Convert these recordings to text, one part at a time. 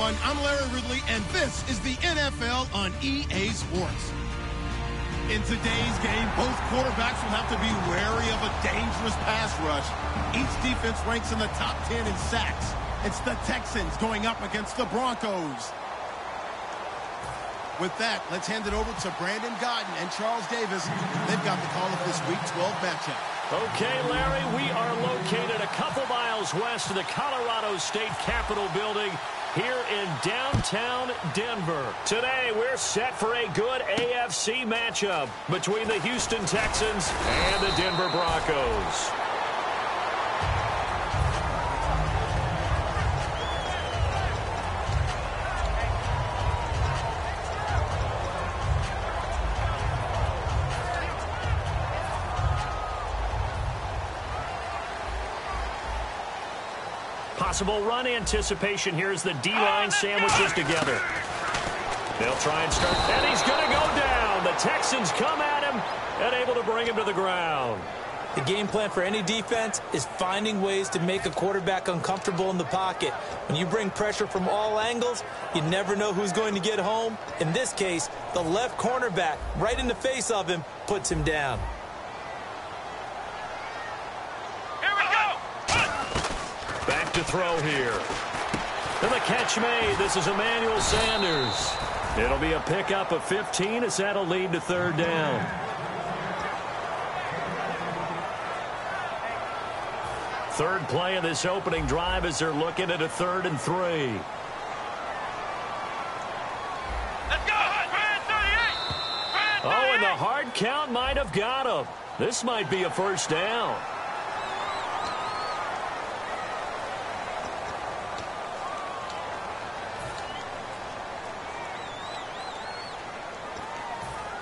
everyone. I'm Larry Ridley, and this is the NFL on EA Sports. In today's game, both quarterbacks will have to be wary of a dangerous pass rush. Each defense ranks in the top 10 in sacks. It's the Texans going up against the Broncos. With that, let's hand it over to Brandon Godden and Charles Davis. They've got the call of this Week 12 matchup. Okay, Larry, we are located a couple miles west of the Colorado State Capitol building here in downtown Denver. Today, we're set for a good AFC matchup between the Houston Texans and the Denver Broncos. Possible run anticipation here as the D-line sandwiches together. They'll try and start, and he's going to go down. The Texans come at him and able to bring him to the ground. The game plan for any defense is finding ways to make a quarterback uncomfortable in the pocket. When you bring pressure from all angles, you never know who's going to get home. In this case, the left cornerback, right in the face of him, puts him down. Back to throw here. And the catch made. This is Emmanuel Sanders. It'll be a pickup of 15 as that'll lead to third down. Third play of this opening drive as they're looking at a 3rd and 3. Let's go! Oh, and the hard count might have got him. This might be a first down.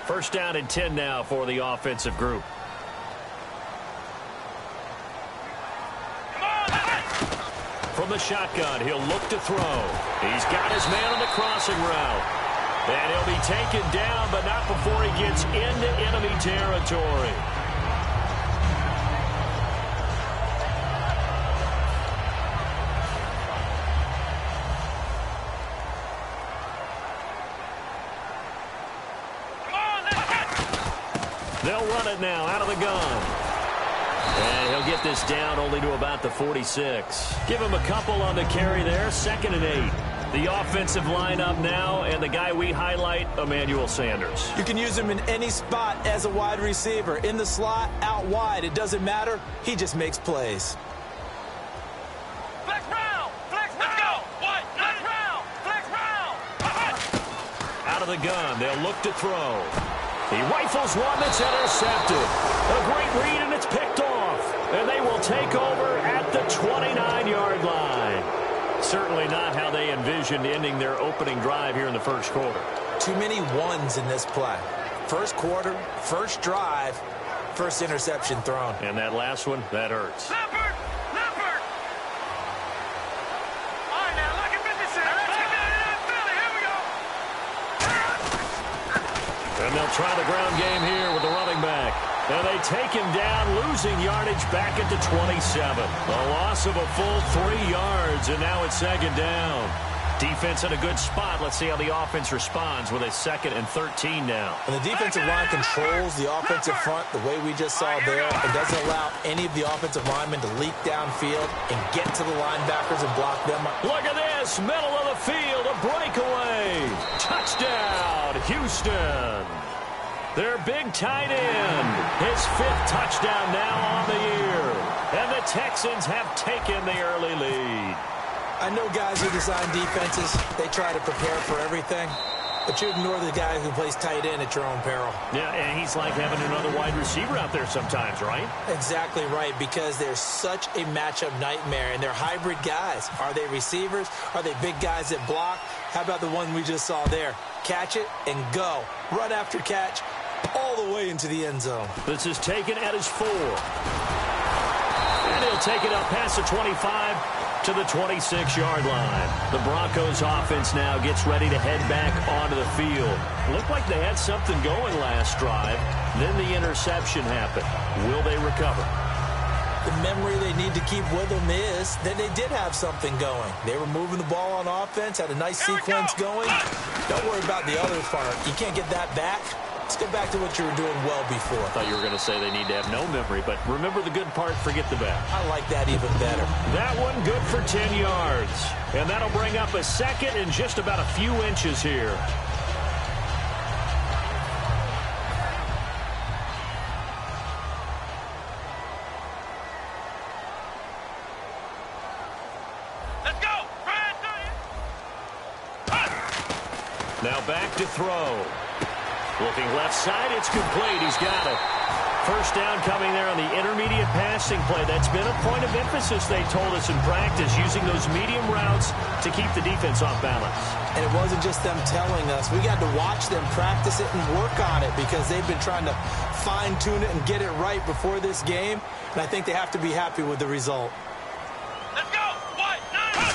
First down and 10 now for the offensive group. From the shotgun, he'll look to throw. He's got his man on the crossing route. And he'll be taken down, but not before he gets into enemy territory. They'll run it now out of the gun. And he'll get this down only to about the 46. Give him a couple on the carry there. 2nd and 8. The offensive lineup now, and the guy we highlight, Emmanuel Sanders. You can use him in any spot as a wide receiver. In the slot, out wide. It doesn't matter. He just makes plays. Flex round! Flex round! Let's go! What? Flex round! Flex round! Out of the gun. They'll look to throw. He rifles one that's intercepted. A great read, and it's picked off. And they will take over at the 29-yard line. Certainly not how they envisioned ending their opening drive here in the first quarter. Too many ones in this play. First quarter, first drive, first interception thrown. And that last one, that hurts. Leopard! Leopard! All right, now, look at 56. Let's get that Philly. Here we go. And they'll try the ground game here with the running back. And they take him down, losing yardage back at the 27. A loss of a full 3 yards, and now it's 2nd down. Defense in a good spot. Let's see how the offense responds with a 2nd and 13 now. When the defensive line controls the offensive front the way we just saw there, it doesn't allow any of the offensive linemen to leak downfield and get to the linebackers and block them up. Look at this, middle of the field, a breakaway. Touchdown, Houston. Their big tight end, his 5th touchdown now on the year. And the Texans have taken the early lead. I know guys who design defenses, they try to prepare for everything, but you ignore the guy who plays tight end at your own peril. Yeah, and he's like having another wide receiver out there sometimes, right? Exactly right, because they're such a matchup nightmare, and they're hybrid guys. Are they receivers? Are they big guys that block? How about the one we just saw there? Catch it and go. Run after catch. All the way into the end zone. This is taken at his 4. And he'll take it up past the 25 to the 26-yard line. The Broncos offense now gets ready to head back onto the field. Looked like they had something going last drive. Then the interception happened. Will they recover? The memory they need to keep with them is that they did have something going. They were moving the ball on offense, had a nice sequence going. Don't worry about the other part. You can't get that back. Let's go back to what you were doing well before. I thought you were going to say they need to have no memory, but remember the good part, forget the bad. I like that even better. That one good for 10 yards. And that'll bring up a second and just about a few inches here. Now back to throw. Looking left side, it's complete. He's got it. First down coming there on the intermediate passing play. That's been a point of emphasis, they told us in practice, using those medium routes to keep the defense off balance. And it wasn't just them telling us. We got to watch them practice it and work on it because they've been trying to fine-tune it and get it right before this game. And I think they have to be happy with the result. Let's go! What? Nine!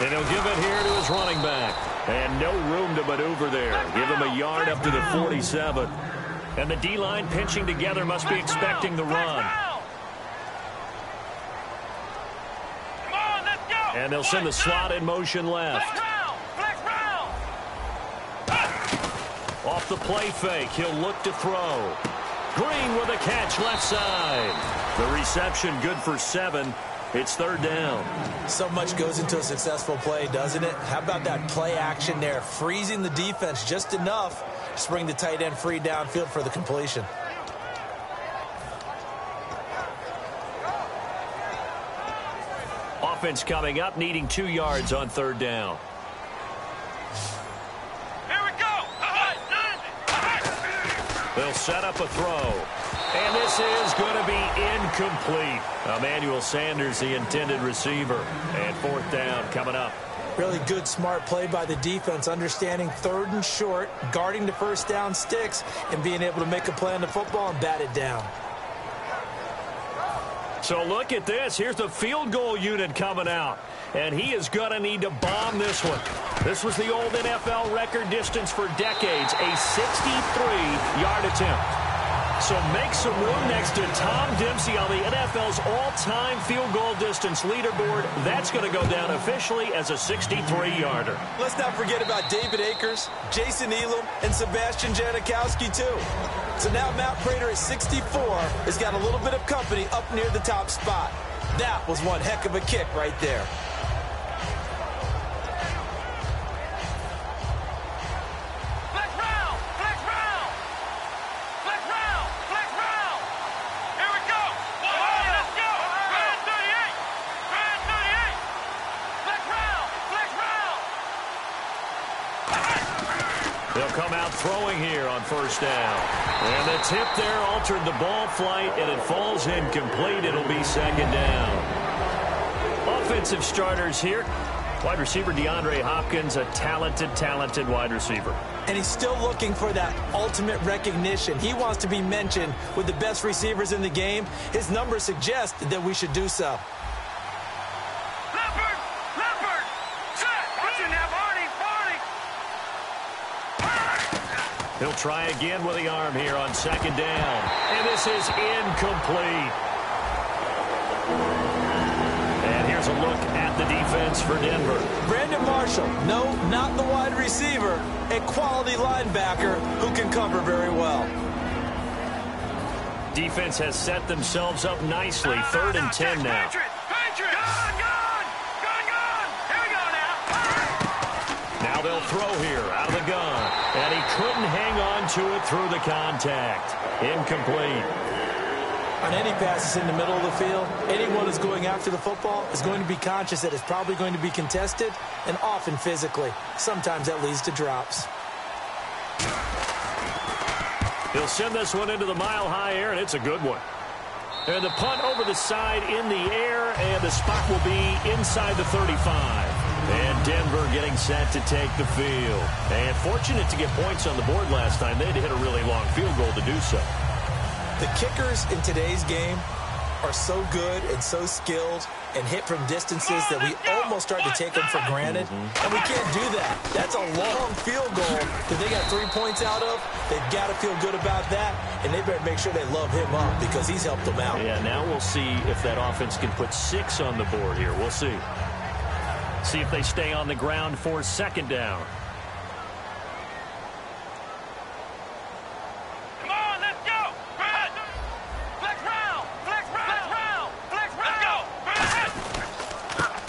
And he'll give it here to his running back. And no room to maneuver there. Give him a yard up to the 47. And the D-line pinching together must be expecting the run. Come on, let's go! And they'll send the slot in motion left. Flex round! Off the play fake, he'll look to throw. Green with a catch left side. The reception good for 7. It's third down. So much goes into a successful play, doesn't it? How about that play action there? Freezing the defense just enough to bring the tight end free downfield for the completion. Offense coming up, needing 2 yards on third down. Here we go! They'll set up a throw. And this is going to be incomplete. Emmanuel Sanders, the intended receiver. And fourth down coming up. Really good, smart play by the defense, understanding third and short, guarding the first down sticks, and being able to make a play on the football and bat it down. So look at this. Here's the field goal unit coming out. And he is going to need to bomb this one. This was the old NFL record distance for decades, a 63-yard attempt. So make some room next to Tom Dempsey on the NFL's all-time field goal distance leaderboard. That's going to go down officially as a 63-yarder. Let's not forget about David Akers, Jason Elam, and Sebastian Janikowski, too. So now Matt Prater at 64 has got a little bit of company up near the top spot. That was one heck of a kick right there. Come out throwing here on first down. And the tip there altered the ball flight, and it falls incomplete. It'll be second down. Offensive starters here. Wide receiver DeAndre Hopkins, a talented wide receiver. And he's still looking for that ultimate recognition. He wants to be mentioned with the best receivers in the game. His numbers suggest that we should do so. He'll try again with the arm here on second down. And this is incomplete. And here's a look at the defense for Denver. Brandon Marshall, no, not the wide receiver, a quality linebacker who can cover very well. Defense has set themselves up nicely. Third and 10 now. Now they'll throw here out of the gun. And he couldn't hang on to it through the contact. Incomplete. On any passes in the middle of the field, anyone who's going after the football is going to be conscious that it's probably going to be contested and often physically. Sometimes that leads to drops. He'll send this one into the mile-high air, and it's a good one. And the punt over the side in the air, and the spot will be inside the 35. And Denver getting set to take the field. And fortunate to get points on the board last time. They had to hit a really long field goal to do so. The kickers in today's game are so good and so skilled and hit from distances that we almost start to take them for granted. And we can't do that. That's a long field goal that they got 3 points out of. They've got to feel good about that, and they better make sure they love him up because he's helped them out. Yeah, now we'll see if that offense can put 6 on the board here. We'll see. See if they stay on the ground for second down.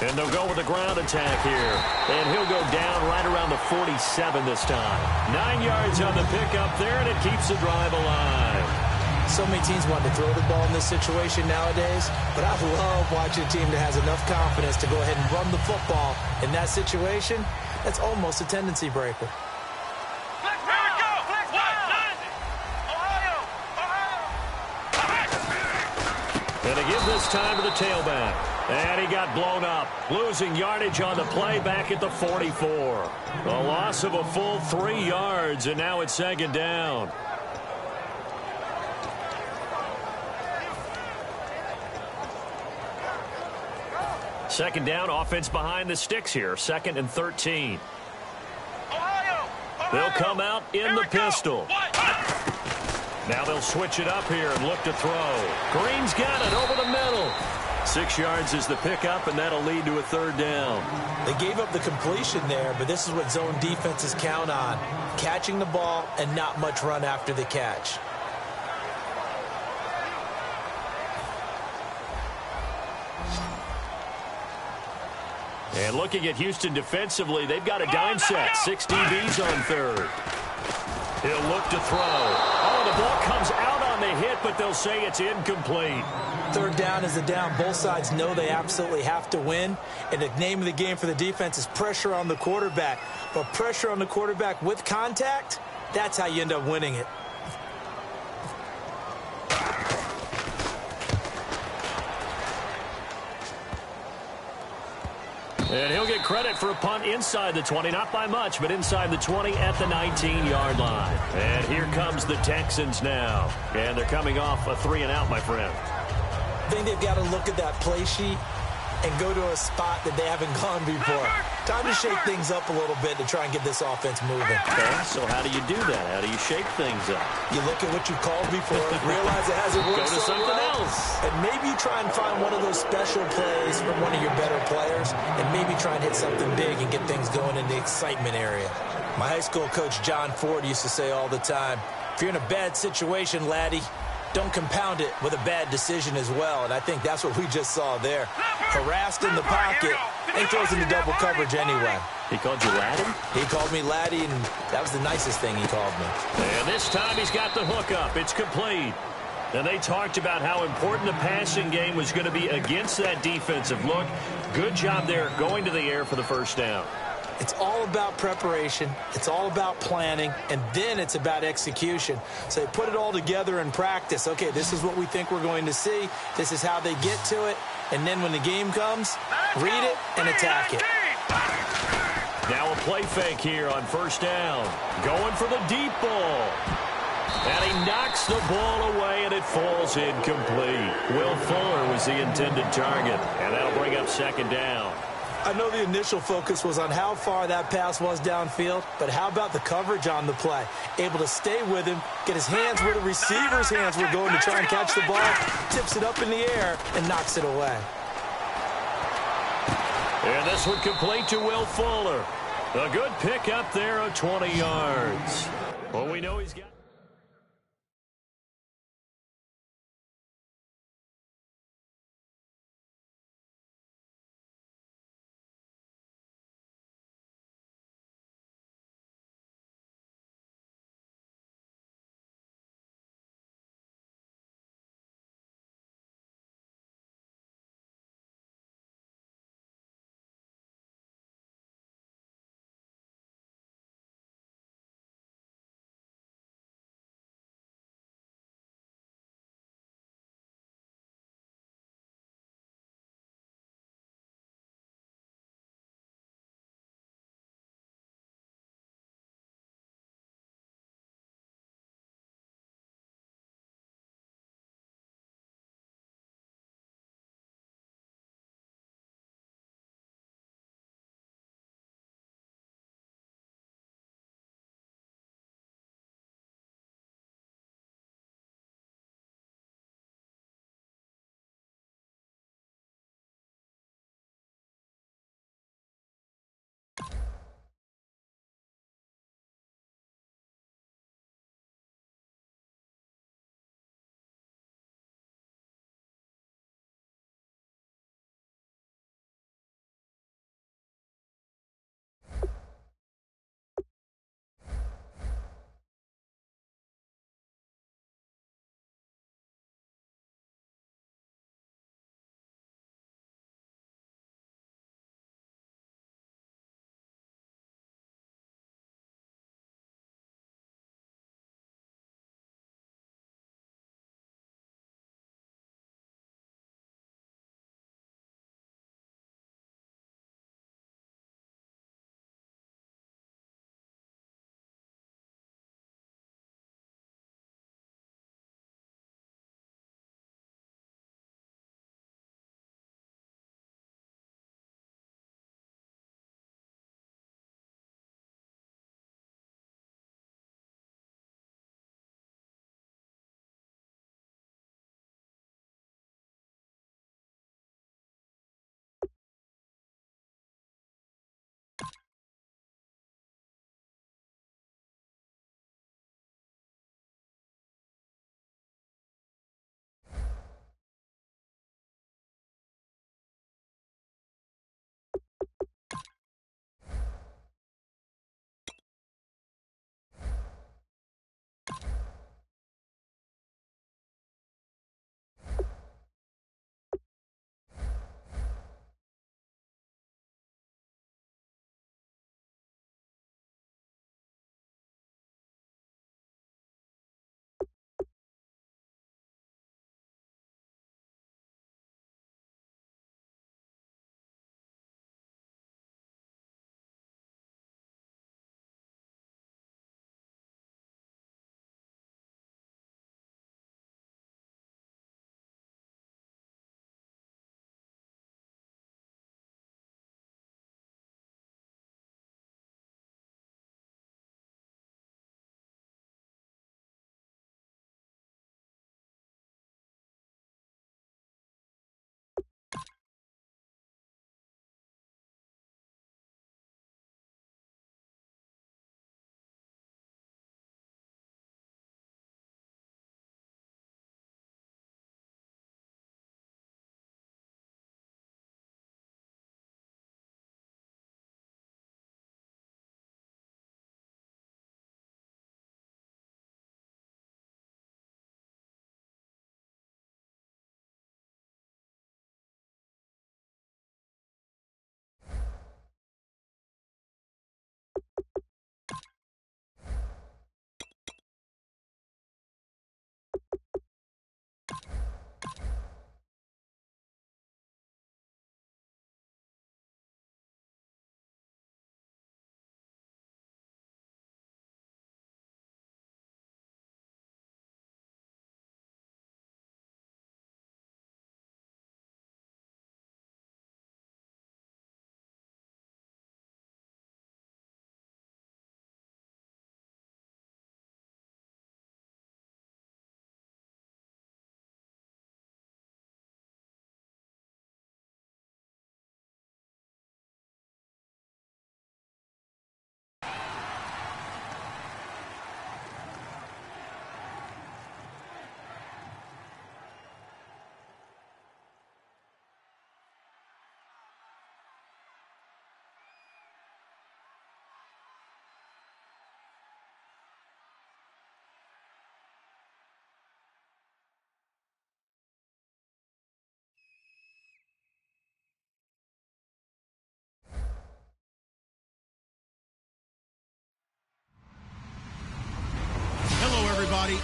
And they'll go with a ground attack here. And he'll go down right around the 47 this time. 9 yards on the pickup there, and it keeps the drive alive. So many teams want to throw the ball in this situation nowadays, but I love watching a team that has enough confidence to go ahead and run the football. In that situation, that's almost a tendency breaker. And they give this time to the tailback. And he got blown up, losing yardage on the play back at the 44. A loss of a full 3 yards, and now it's second down. Second down, offense behind the sticks here. 2nd and 13. They'll come out in the pistol. Now they'll switch it up here and look to throw. Green's got it over the middle. 6 yards is the pickup, and that'll lead to a third down. They gave up the completion there, but this is what zone defenses count on. Catching the ball and not much run after the catch. And looking at Houston defensively, they've got a dime set. 6 DBs on third. He'll look to throw. Oh, the ball comes out on the hit, but they'll say it's incomplete. Third down is a down. Both sides know they absolutely have to win. And the name of the game for the defense is pressure on the quarterback. But pressure on the quarterback with contact, that's how you end up winning it. And he'll get credit for a punt inside the 20, not by much, but inside the 20 at the 19-yard line. And here comes the Texans now. And they're coming off a 3-and-out, my friend. I think they've got to look at that play sheet and go to a spot that they haven't gone before. Time to shake things up a little bit to try and get this offense moving. Okay, so how do you do that? How do you shake things up? You look at what you called before, realize it hasn't worked. Go to something else. And maybe try and find one of those special plays from one of your better players, and maybe try and hit something big and get things going in the excitement area. My high school coach, John Ford, used to say all the time, if you're in a bad situation, laddie, don't compound it with a bad decision as well. And I think that's what we just saw there. Harassed in the pocket, and throws into double coverage anyway. He called you laddie? He called me laddie, and that was the nicest thing he called me. And this time he's got the hook up. It's complete. And they talked about how important the passing game was going to be against that defensive look. Good job there going to the air for the first down. It's all about preparation. It's all about planning. And then it's about execution. So they put it all together in practice. Okay, this is what we think we're going to see. This is how they get to it. And then when the game comes, read it and attack it. Now a play fake here on first down. Going for the deep ball. And he knocks the ball away, and it falls incomplete. Will Fuller was the intended target. And that'll bring up second down. I know the initial focus was on how far that pass was downfield, but how about the coverage on the play? Able to stay with him, get his hands where the receiver's hands were going to try and catch the ball, tips it up in the air, and knocks it away. And this one complete to Will Fuller. A good pick up there of 20 yards. Well, we know he's got...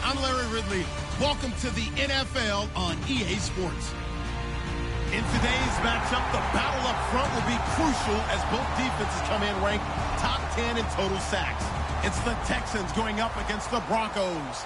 I'm Larry Ridley. Welcome to the NFL on EA Sports. In today's matchup, the battle up front will be crucial as both defenses come in ranked top 10 in total sacks. It's the Texans going up against the Broncos.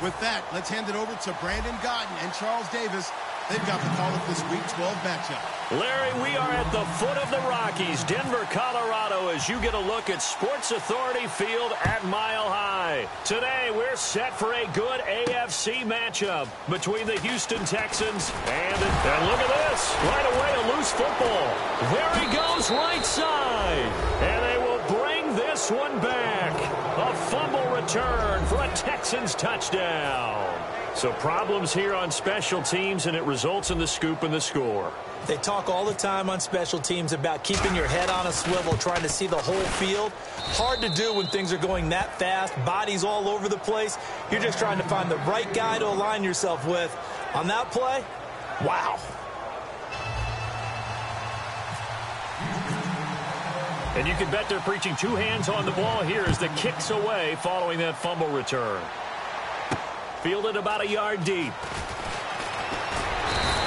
With that, let's hand it over to Brandon Godden and Charles Davis. They've got the call of this Week 12 matchup. Larry, we are at the foot of the Rockies, Denver, Colorado, as you get a look at Sports Authority Field at Mile High. Today, we're set for a good AFC matchup between the Houston Texans and look at this. Right away, a loose football. There he goes, right side. And they will bring this one back. A fumble return for a Texans touchdown. So problems here on special teams, and it results in the scoop and the score. They talk all the time on special teams about keeping your head on a swivel, trying to see the whole field. Hard to do when things are going that fast, bodies all over the place. You're just trying to find the right guy to align yourself with. On that play, wow. And you can bet they're preaching two hands on the ball here as the kick's away following that fumble return. Fielded about a yard deep.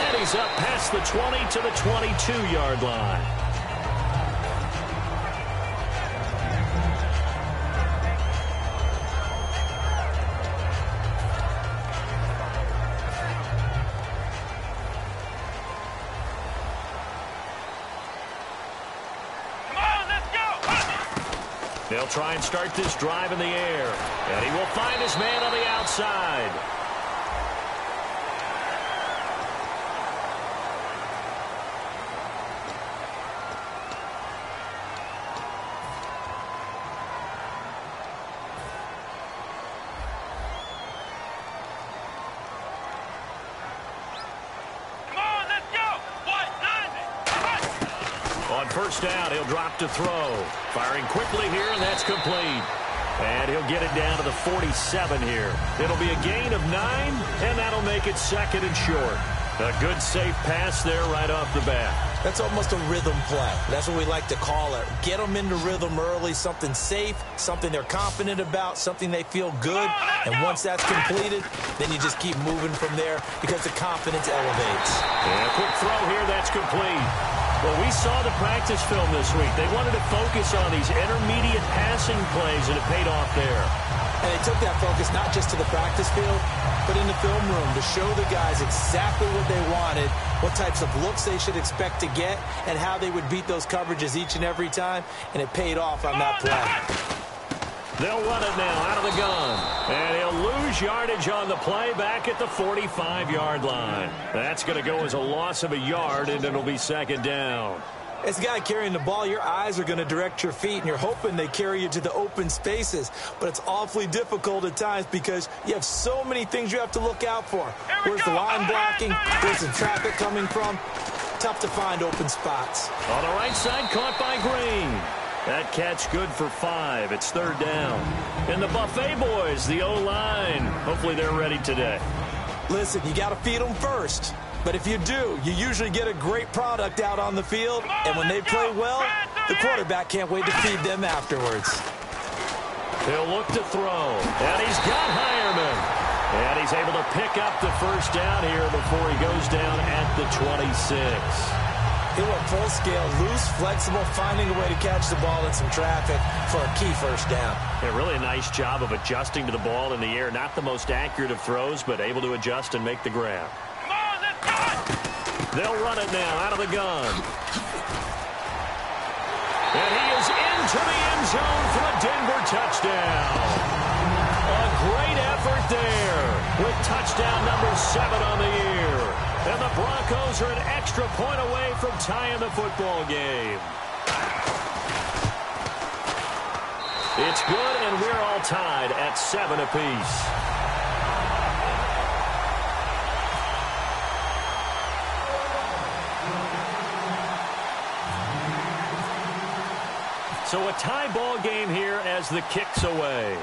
And he's up past the 20 to the 22-yard line. Come on, let's go! They'll try and start this drive in the air. And he will find his man on the outside. Come on, let's go! On first down, he'll drop to throw. Firing quickly here, and that's complete. And he'll get it down to the 47 here. It'll be a gain of 9, and that'll make it second and short. A good, safe pass there right off the bat. That's almost a rhythm play. That's what we like to call it. Get them into rhythm early, something safe, something they're confident about, something they feel good. And once that's completed, then you just keep moving from there because the confidence elevates. And a quick throw here, that's complete. Well, we saw the practice film this week. They wanted to focus on these intermediate passing plays, and it paid off there. And they took that focus not just to the practice field, but in the film room to show the guys exactly what they wanted, what types of looks they should expect to get, and how they would beat those coverages each and every time, and it paid off on that play. They'll run it now out of the gun. And he'll lose yardage on the play back at the 45-yard line. That's going to go as a loss of a yard, and it'll be second down. As a guy carrying the ball, your eyes are going to direct your feet, and you're hoping they carry you to the open spaces. But it's awfully difficult at times because you have so many things you have to look out for. Where's the line blocking? Where's the traffic coming from? Tough to find open spots. On the right side, caught by Green. That catch good for 5. It's third down. And the Buffet boys, the O-line, hopefully they're ready today. Listen, you got to feed them first. But if you do, you usually get a great product out on the field. And when they play well, the quarterback can't wait to feed them afterwards. He'll look to throw. And he's got Hireman. And he's able to pick up the first down here before he goes down at the 26. He went full scale, loose, flexible, finding a way to catch the ball in some traffic for a key first down. Yeah, really a nice job of adjusting to the ball in the air. Not the most accurate of throws, but able to adjust and make the grab. Come on, let's go it! They'll run it now out of the gun. And he is into the end zone for a Denver touchdown. A great effort there with touchdown number 7 on the year. And the Broncos are an extra point away from tying the football game. It's good, and we're all tied at 7 apiece. So a tie ball game here as the kick's away.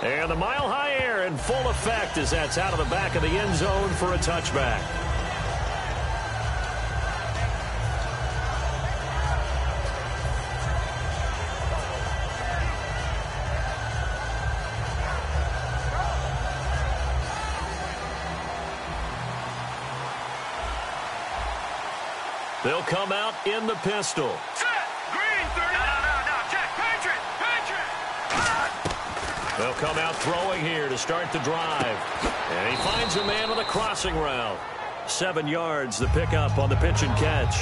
And the mile-high air in full effect as that's out of the back of the end zone for a touchback. They'll come out in the pistol. Set! Green, 30. No. Check. Patriot! They'll come out throwing here to start the drive. And he finds a man with a crossing route. 7 yards, the pickup on the pitch and catch.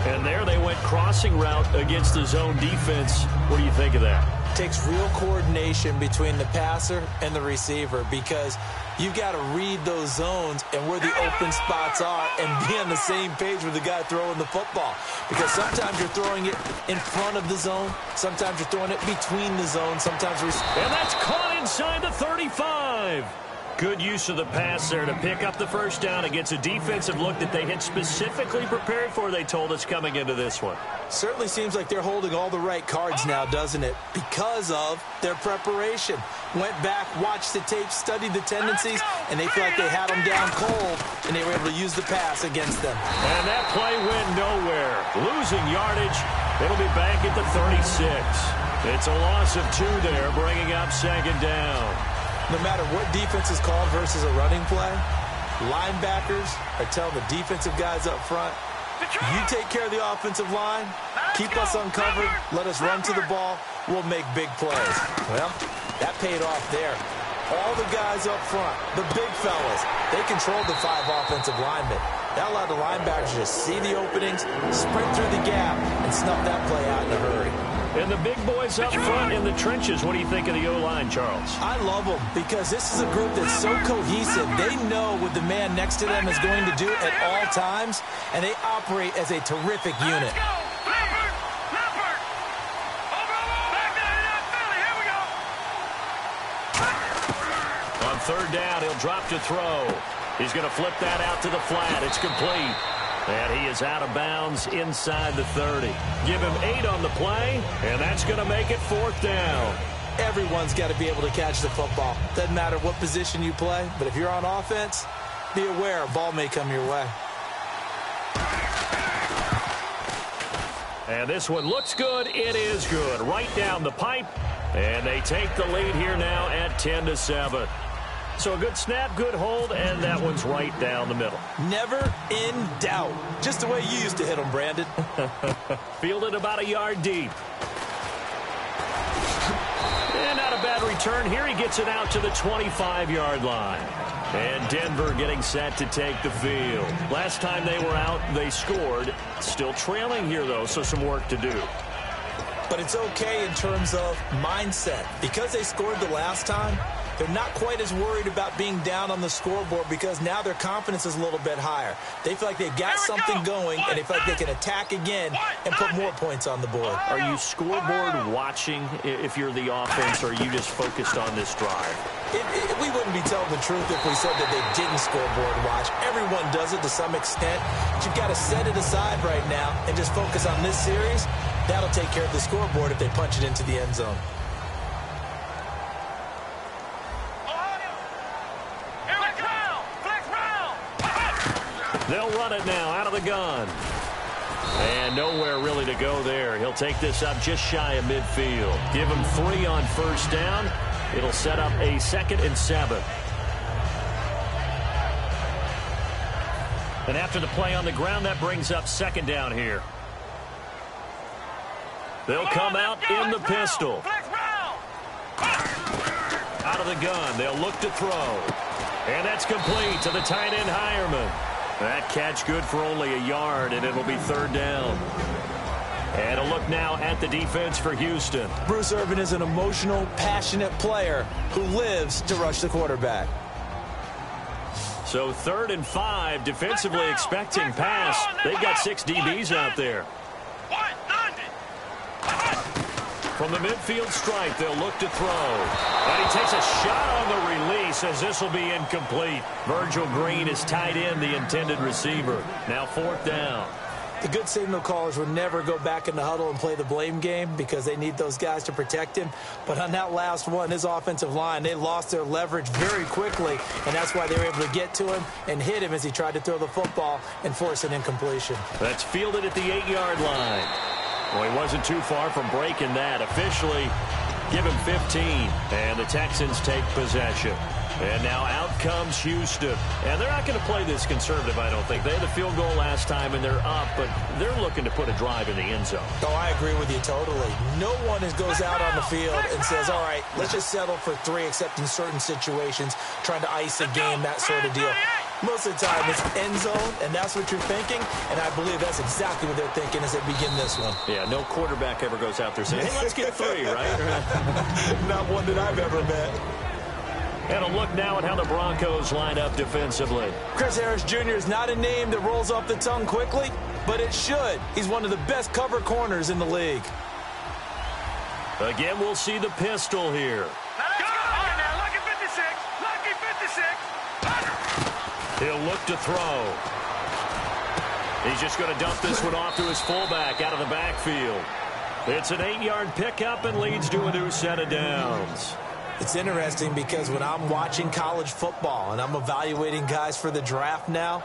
And there they went crossing route against the zone defense. What do you think of that? Takes real coordination between the passer and the receiver because you've got to read those zones and where the open spots are and be on the same page with the guy throwing the football. Because sometimes you're throwing it in front of the zone. Sometimes you're throwing it between the zones. Sometimes and that's caught inside the 35. Good use of the pass there to pick up the first down against a defensive look that they had specifically prepared for, they told us, coming into this one. Certainly seems like they're holding all the right cards now, doesn't it? Because of their preparation. Went back, watched the tape, studied the tendencies, and they feel like they had them down cold, and they were able to use the pass against them. And that play went nowhere. Losing yardage. It'll be back at the 36. It's a loss of 2 there, bringing up second down. No matter what defense is called versus a running play, linebackers are telling the defensive guys up front, you take care of the offensive line, keep us uncovered, let us run to the ball, we'll make big plays. Well, that paid off there. All the guys up front, the big fellas, they controlled the 5 offensive linemen. That allowed the linebackers to see the openings, sprint through the gap, and snuff that play out in a hurry. And the big boys up front in the trenches, what do you think of the O-line, Charles? I love them because this is a group that's so cohesive. They know what the man next to them is going to do at all times, and they operate as a terrific unit. Let's go! Leopard! Back down, Philly, here we go! On third down, he'll drop to throw. He's going to flip that out to the flat. It's complete. And he is out of bounds inside the 30. Give him 8 on the play, and that's going to make it 4th down. Everyone's got to be able to catch the football. Doesn't matter what position you play, but if you're on offense, be aware a ball may come your way. And this one looks good. It is good. Right down the pipe, and they take the lead here now at 10-7. So a good snap, good hold, and that one's right down the middle. Never in doubt. Just the way you used to hit them, Brandon. Fielded about a yard deep. And not a bad return here. He gets it out to the 25-yard line. And Denver getting set to take the field. Last time they were out, they scored. Still trailing here, though, so some work to do. But it's okay in terms of mindset. Because they scored the last time, they're not quite as worried about being down on the scoreboard because now their confidence is a little bit higher. They feel like they've got something going, and they feel like they can attack again and put more points on the board. Are you scoreboard watching if you're the offense, or are you just focused on this drive? We wouldn't be telling the truth if we said that they didn't scoreboard watch. Everyone does it to some extent. But you've got to set it aside right now and just focus on this series. That'll take care of the scoreboard if they punch it into the end zone. They'll run it now out of the gun. And nowhere really to go there. He'll take this up just shy of midfield. Give him 3 on first down. It'll set up a 2nd and 7. And after the play on the ground, that brings up 2nd down here. They'll come out in the pistol. Out of the gun, they'll look to throw. And that's complete to the tight end, Hireman. That catch good for only a yard, and it'll be 3rd down. And a look now at the defense for Houston. Bruce Irvin is an emotional, passionate player who lives to rush the quarterback. So 3rd and 5, defensively expecting pass. They've got 6 DBs out there. From the midfield stripe, they'll look to throw. And he takes a shot on the release as this will be incomplete. Virgil Green is tied in, the intended receiver. Now 4th down. The good signal callers would never go back in the huddle and play the blame game because they need those guys to protect him. But on that last one, his offensive line, they lost their leverage very quickly, and that's why they were able to get to him and hit him as he tried to throw the football and force an incompletion. That's fielded at the 8-yard line. Well, he wasn't too far from breaking that. Officially, give him 15, and the Texans take possession. And now out comes Houston. And they're not going to play this conservative, I don't think. They had the field goal last time, and they're up, but they're looking to put a drive in the end zone. Oh, I agree with you totally. No one goes out on the field and says, all right, let's just settle for 3, except in certain situations, trying to ice a game, that sort of deal. Most of the time, it's end zone, and that's what you're thinking, and I believe that's exactly what they're thinking as they begin this one. Yeah, no quarterback ever goes out there saying, hey, let's get 3, right? Not one that I've ever met. And a look now at how the Broncos line up defensively. Chris Harris Jr. is not a name that rolls off the tongue quickly, but it should. He's one of the best cover corners in the league. Again, we'll see the pistol here. Lucky 56. Lucky 56. He'll look to throw. He's just going to dump this one off to his fullback out of the backfield. It's an 8-yard pickup and leads to a new set of downs. It's interesting because when I'm watching college football and I'm evaluating guys for the draft now,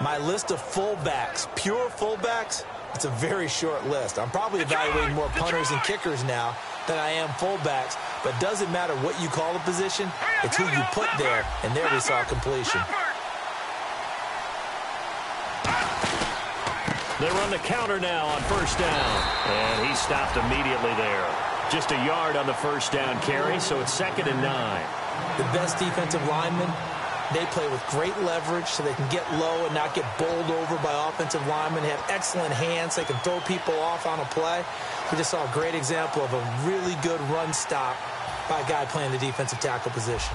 my list of fullbacks, pure fullbacks, it's a very short list. I'm probably evaluating more punters and kickers now than I am fullbacks, but it doesn't matter what you call the position, it's who you put there, and there we saw completion. They run the counter now on 1st down, and he stopped immediately there. Just a yard on the 1st down carry, so it's 2nd and 9. The best defensive linemen, they play with great leverage so they can get low and not get bowled over by offensive linemen. They have excellent hands. They can throw people off on a play. We just saw a great example of a really good run stop by a guy playing the defensive tackle position.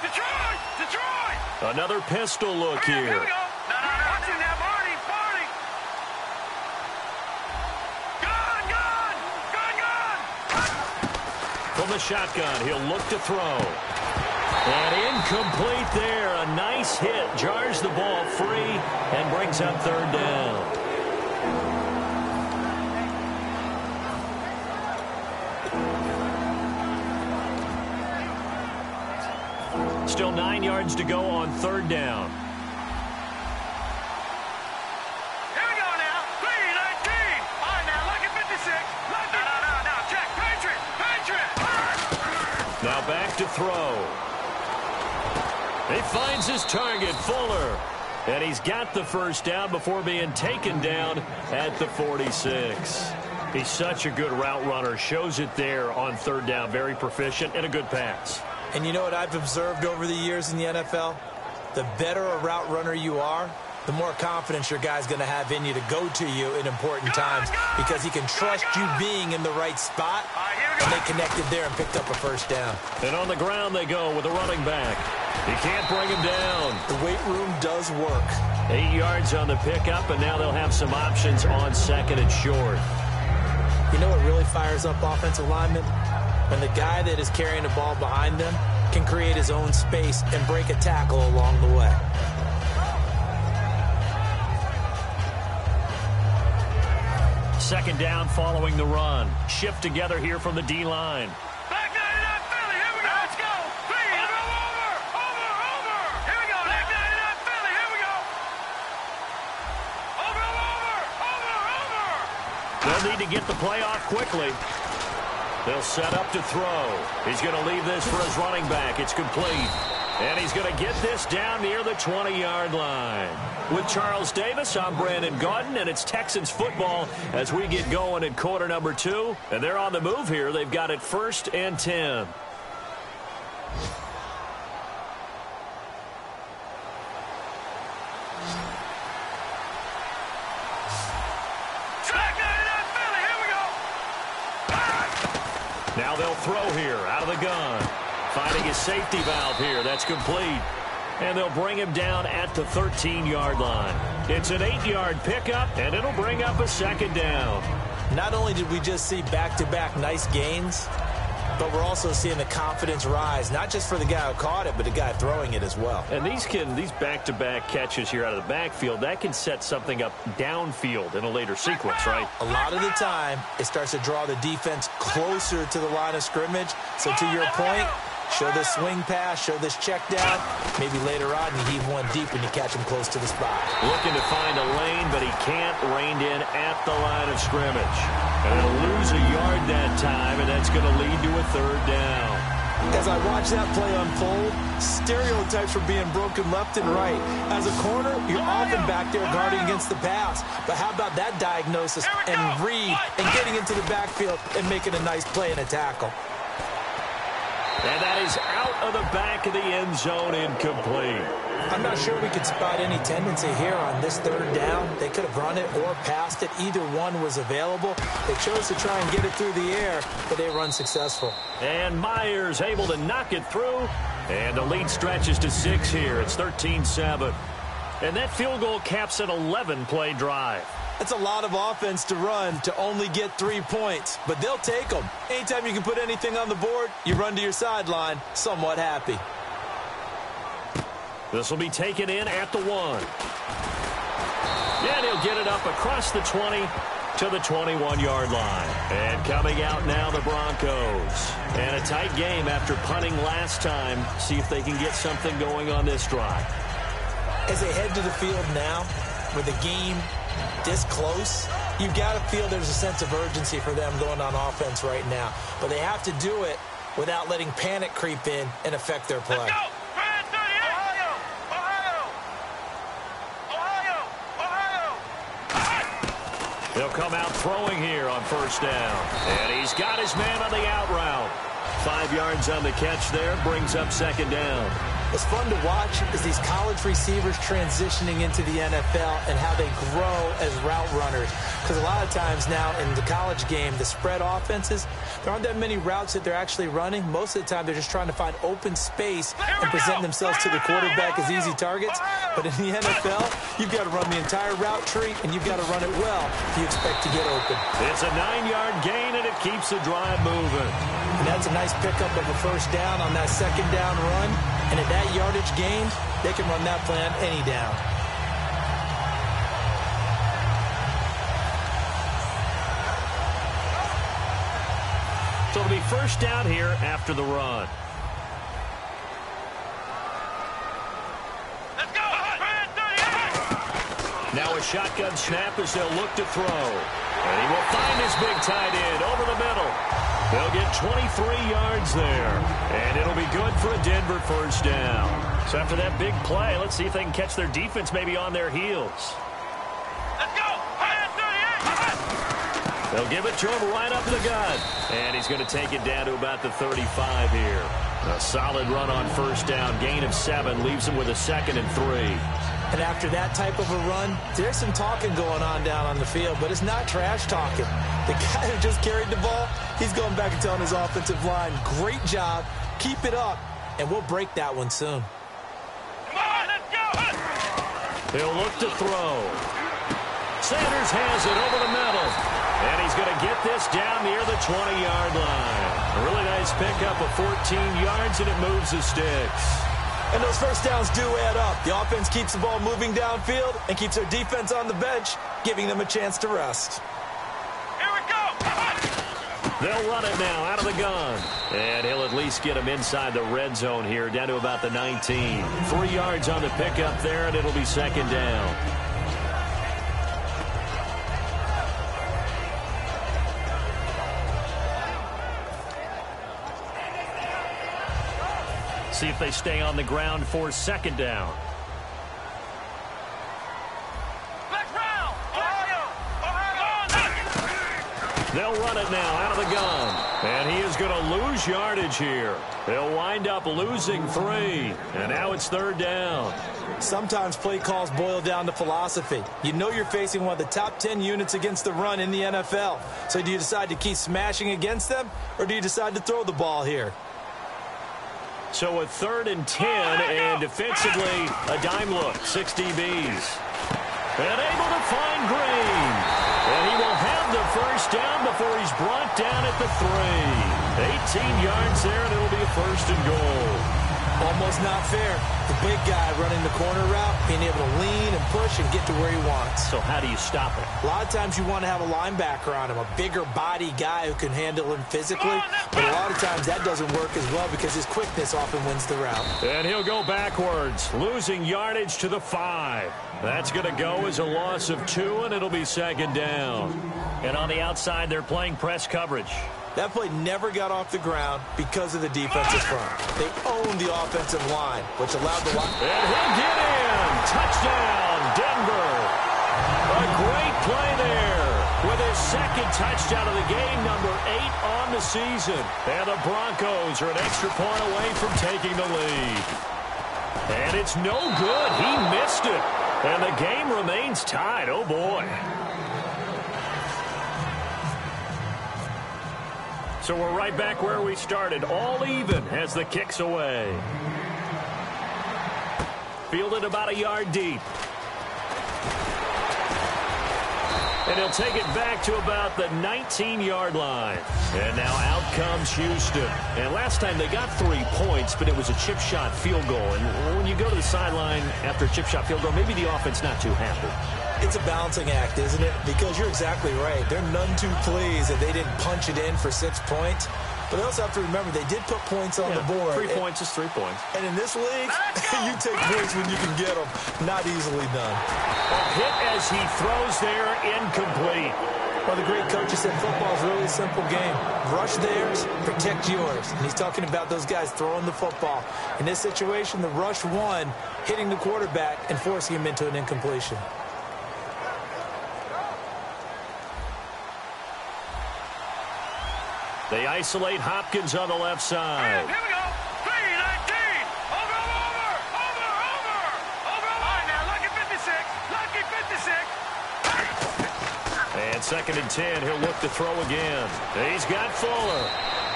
Detroit! Detroit! Another pistol look here. Here we go. Watch it now, Marty. Marty. From the shotgun, he'll look to throw. And incomplete there. A nice hit. Jars the ball free and brings up 3rd down. Still 9 yards to go on 3rd down. Here we go now. 3-19. All right, now, lucky 56. Lucky. No. Check. Patriot. Now back to throw. He finds his target, Fuller. And he's got the 1st down before being taken down at the 46. He's such a good route runner. Shows it there on 3rd down. Very proficient and a good pass. And you know what I've observed over the years in the NFL? The better a route runner you are, the more confidence your guy's going to have in you to go to you in important times because he can trust you being in the right spot. And they connected there and picked up a 1st down. And on the ground they go with a running back. He can't bring him down. The weight room does work. 8 yards on the pickup, and now they'll have some options on 2nd and short. You know what really fires up offensive linemen? When the guy that is carrying the ball behind them can create his own space and break a tackle along the way. Second down following the run. Shift together here from the D-line. Back 99 Philly. Here we go. Let's go. Please. Over. Here we go. Back 99 Philly. Here we go. Over. They'll need to get the play off quickly. They'll set up to throw. He's going to leave this for his running back. It's complete. And he's going to get this down near the 20-yard line. With Charles Davis, I'm Brandon Gaudin, and it's Texans football as we get going in quarter number 2. And they're on the move here. They've got it 1st and 10. Now they'll throw here out of the gun. Finding his safety valve here. That's complete. And they'll bring him down at the 13-yard line. It's an 8-yard pickup, and it'll bring up a 2nd down. Not only did we just see back-to-back nice gains, but we're also seeing the confidence rise, not just for the guy who caught it, but the guy throwing it as well. And these back-to-back catches here out of the backfield, that can set something up downfield in a later sequence, right? A lot of the time, it starts to draw the defense closer to the line of scrimmage. So to your point, show this swing pass, show this check down. Maybe later on you heave one deep when you catch him close to the spot. Looking to find a lane, but he can't rein in at the line of scrimmage. And they'll lose a yard that time, and that's going to lead to a 3rd down. As I watch that play unfold, stereotypes are being broken left and right. As a corner, you're often back there guarding against the pass. But how about that diagnosis and read and getting into the backfield and making a nice play and a tackle? And that is out of the back of the end zone, incomplete. I'm not sure we could spot any tendency here on this 3rd down. They could have run it or passed it. Either one was available. They chose to try and get it through the air, but they run successful. And Myers able to knock it through. And the lead stretches to 6 here. It's 13-7. And that field goal caps an 11-play drive. That's a lot of offense to run to only get 3 points, but they'll take them. Anytime you can put anything on the board, you run to your sideline, somewhat happy. This will be taken in at the 1. And he'll get it up across the 20 to the 21-yard line. And coming out now, the Broncos. And a tight game after punting last time. See if they can get something going on this drive. As they head to the field now, with the game this close, you've got to feel there's a sense of urgency for them going on offense right now. But they have to do it without letting panic creep in and affect their play. Let's go! They'll come out throwing here on 1st down. And he's got his man on the out route. 5 yards on the catch there, brings up 2nd down. What's fun to watch is these college receivers transitioning into the NFL and how they grow as route runners. Because a lot of times now in the college game, the spread offenses, there aren't that many routes that they're actually running. Most of the time, they're just trying to find open space and present themselves to the quarterback as easy targets. But in the NFL, you've got to run the entire route tree, and you've got to run it well if you expect to get open. It's a 9-yard gain, and it keeps the drive moving. And that's a nice pickup of a 1st down on that 2nd down run. And at that yardage gain, they can run that play on any down. So it'll be 1st down here after the run. Let's go! Now a shotgun snap as they'll look to throw. And he will find his big tight end over the middle. They'll get 23 yards there. And it'll be good for a Denver 1st down. So after that big play, let's see if they can catch their defense maybe on their heels. Let's go! They'll give it to him right up the gut. And he's going to take it down to about the 35 here. A solid run on 1st down. Gain of 7 leaves him with a 2nd and 3. And after that type of a run, there's some talking going on down on the field, but it's not trash talking. The guy who just carried the ball, he's going back and telling his offensive line, great job, keep it up, and we'll break that one soon. Come on, let's go! He'll look to throw. Sanders has it over the middle. And he's going to get this down near the 20-yard line. A really nice pickup of 14 yards, and it moves the sticks. And those 1st downs do add up. The offense keeps the ball moving downfield and keeps their defense on the bench, giving them a chance to rest. Here we go! They'll run it now out of the gun. And he'll at least get him inside the red zone here, down to about the 19. 3 yards on the pickup there, and it'll be 2nd down. See if they stay on the ground for second down. They'll run it now out of the gun. And he is going to lose yardage here. They'll wind up losing 3. And now it's third down. Sometimes play calls boil down to philosophy. You know you're facing one of the top 10 units against the run in the NFL. So do you decide to keep smashing against them, or do you decide to throw the ball here? So a 3rd and 10, and defensively, a dime look, 6 DBs. And able to find Green. And he will have the first down before he's brought down at the 3. 18 yards there, and it'll be a 1st and goal. Almost not fair. The big guy running the corner route, being able to lean and push and get to where he wants. So how do you stop it? A lot of times you want to have a linebacker on him, a bigger body guy who can handle him physically. But a lot of times that doesn't work as well because his quickness often wins the route. And he'll go backwards, losing yardage to the 5. That's going to go as a loss of 2, and it'll be second down. And on the outside, they're playing press coverage. That play never got off the ground because of the defensive front. They owned the offensive line, which allowed the line. And he'll get in. Touchdown, Denver. A great play there with his 2nd touchdown of the game, number 8 on the season. And the Broncos are an extra point away from taking the lead. And it's no good. He missed it. And the game remains tied. Oh, boy. So we're right back where we started, all even as the kick's away. Fielded about a yard deep. And he'll take it back to about the 19-yard line. And now out comes Houston. And last time they got 3 points, but it was a chip shot field goal. And when you go to the sideline after a chip shot field goal, maybe the offense not too happy. It's a balancing act, isn't it? Because you're exactly right. They're none too pleased that they didn't punch it in for 6 points. But they also have to remember they did put points on the board. 3 points is 3 points. And in this league, you take points when you can get them. Not easily done. A hit as he throws there, incomplete. Well, the great coach said football is really a simple game. Rush theirs, protect yours. And he's talking about those guys throwing the football. In this situation, the rush won, hitting the quarterback and forcing him into an incompletion. They isolate Hopkins on the left side. Here we go. 3-19. Over. All right, now, lucky 56. And 2nd and 10, he'll look to throw again. He's got Fuller.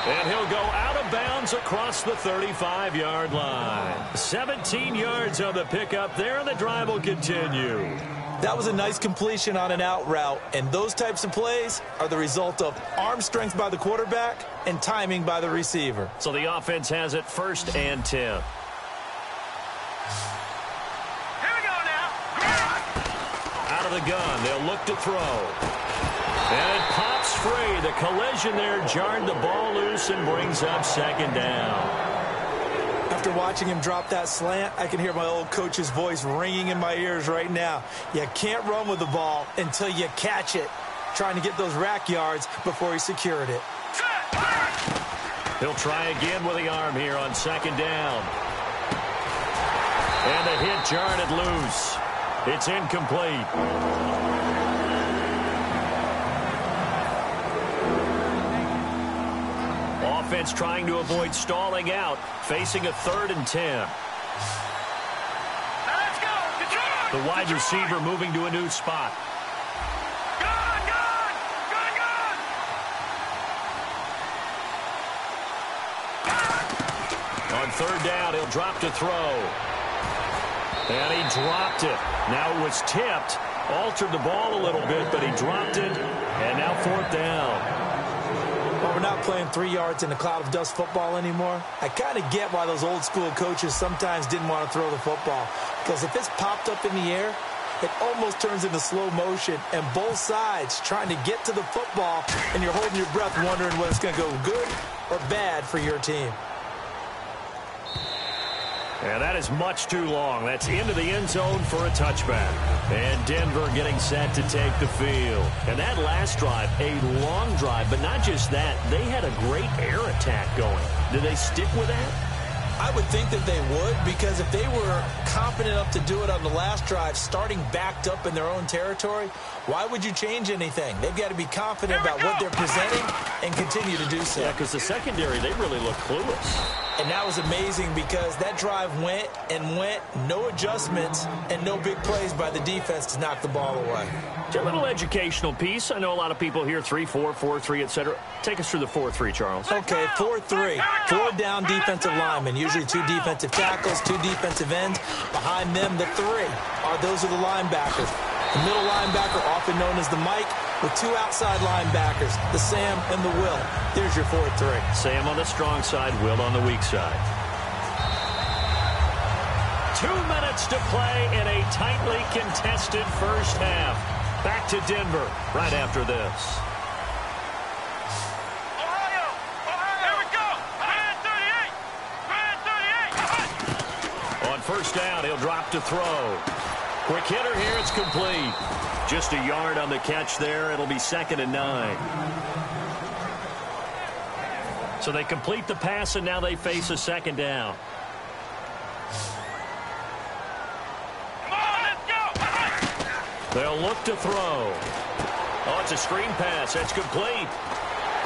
And he'll go out of bounds across the 35-yard line. 17 yards on the pickup there, and the drive will continue. That was a nice completion on an out route, and those types of plays are the result of arm strength by the quarterback and timing by the receiver. So the offense has it 1st and 10. Here we go now. Out of the gun, they'll look to throw. And it pops free. The collision there jarred the ball loose and brings up 2nd down. After watching him drop that slant, I can hear my old coach's voice ringing in my ears right now. You can't run with the ball until you catch it. Trying to get those rack yards before he secured it. He'll try again with the arm here on 2nd down. And the hit jarred it loose. It's incomplete. Offense trying to avoid stalling out, facing a 3rd and 10. Let's go. Detroit. The wide receiver moving to a new spot. Gone. On 3rd down, he'll drop to throw. And he dropped it. Now it was tipped, altered the ball a little bit, but he dropped it. And now 4th down. Well, we're not playing 3 yards in a cloud of dust football anymore. I kind of get why those old school coaches sometimes didn't want to throw the football. Because if it's popped up in the air, it almost turns into slow motion. And both sides trying to get to the football, and you're holding your breath wondering whether it's going to go good or bad for your team. And that is much too long. That's into the end zone for a touchback. And Denver getting set to take the field. And that last drive, a long drive, but not just that. They had a great air attack going. Did they stick with that? I would think that they would, because if they were confident enough to do it on the last drive, starting backed up in their own territory, why would you change anything? They've got to be confident about what they're presenting and continue to do so. Yeah, because the secondary, they really look clueless. And that was amazing because that drive went and went, no adjustments, and no big plays by the defense to knock the ball away. A little educational piece. I know a lot of people here, 3-4, 4-3, etc. Take us through the 4-3, Charles. Okay, 4-3. 4 down defensive linemen, usually 2 defensive tackles, 2 defensive ends. Behind them, the 3 those are the linebackers. The middle linebacker, often known as the Mike, with 2 outside linebackers, the Sam and the Will. There's your 4-3. Sam on the strong side, Will on the weak side. 2 minutes to play in a tightly contested first half. Back to Denver right after this. Ohio! Here we go! 38! On first down, he'll drop to throw. Quick hitter here, it's complete. Just a yard on the catch there. It'll be 2nd and 9. So they complete the pass, and now they face a 2nd down. They'll look to throw. Oh, it's a screen pass. That's complete.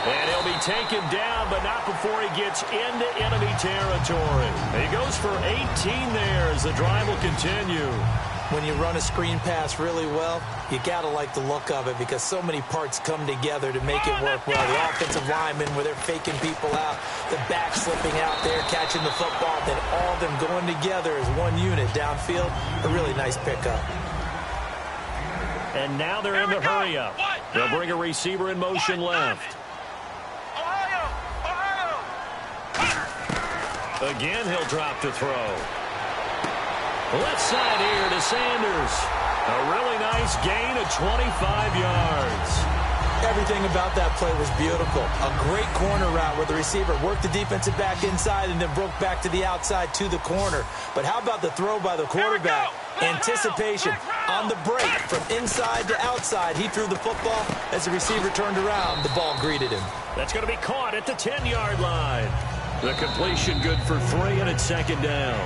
And he'll be taken down, but not before he gets into enemy territory. He goes for 18 there as the drive will continue. When you run a screen pass really well, you got to like the look of it because so many parts come together to make it work well. The offensive linemen, where they're faking people out, the back slipping out there, catching the football, then all of them going together as one unit downfield. A really nice pickup. And now they're in the hurry-up. They'll bring a receiver in motion left. Again, he'll drop to throw. Left side here to Sanders. A really nice gain of 25 yards. Everything about that play was beautiful. A great corner route where the receiver worked the defensive back inside and then broke back to the outside to the corner. But how about the throw by the quarterback? Anticipation on the break from inside to outside. He threw the football. As the receiver turned around, the ball greeted him. That's going to be caught at the 10-yard line. The completion good for 3, and it's 2nd down.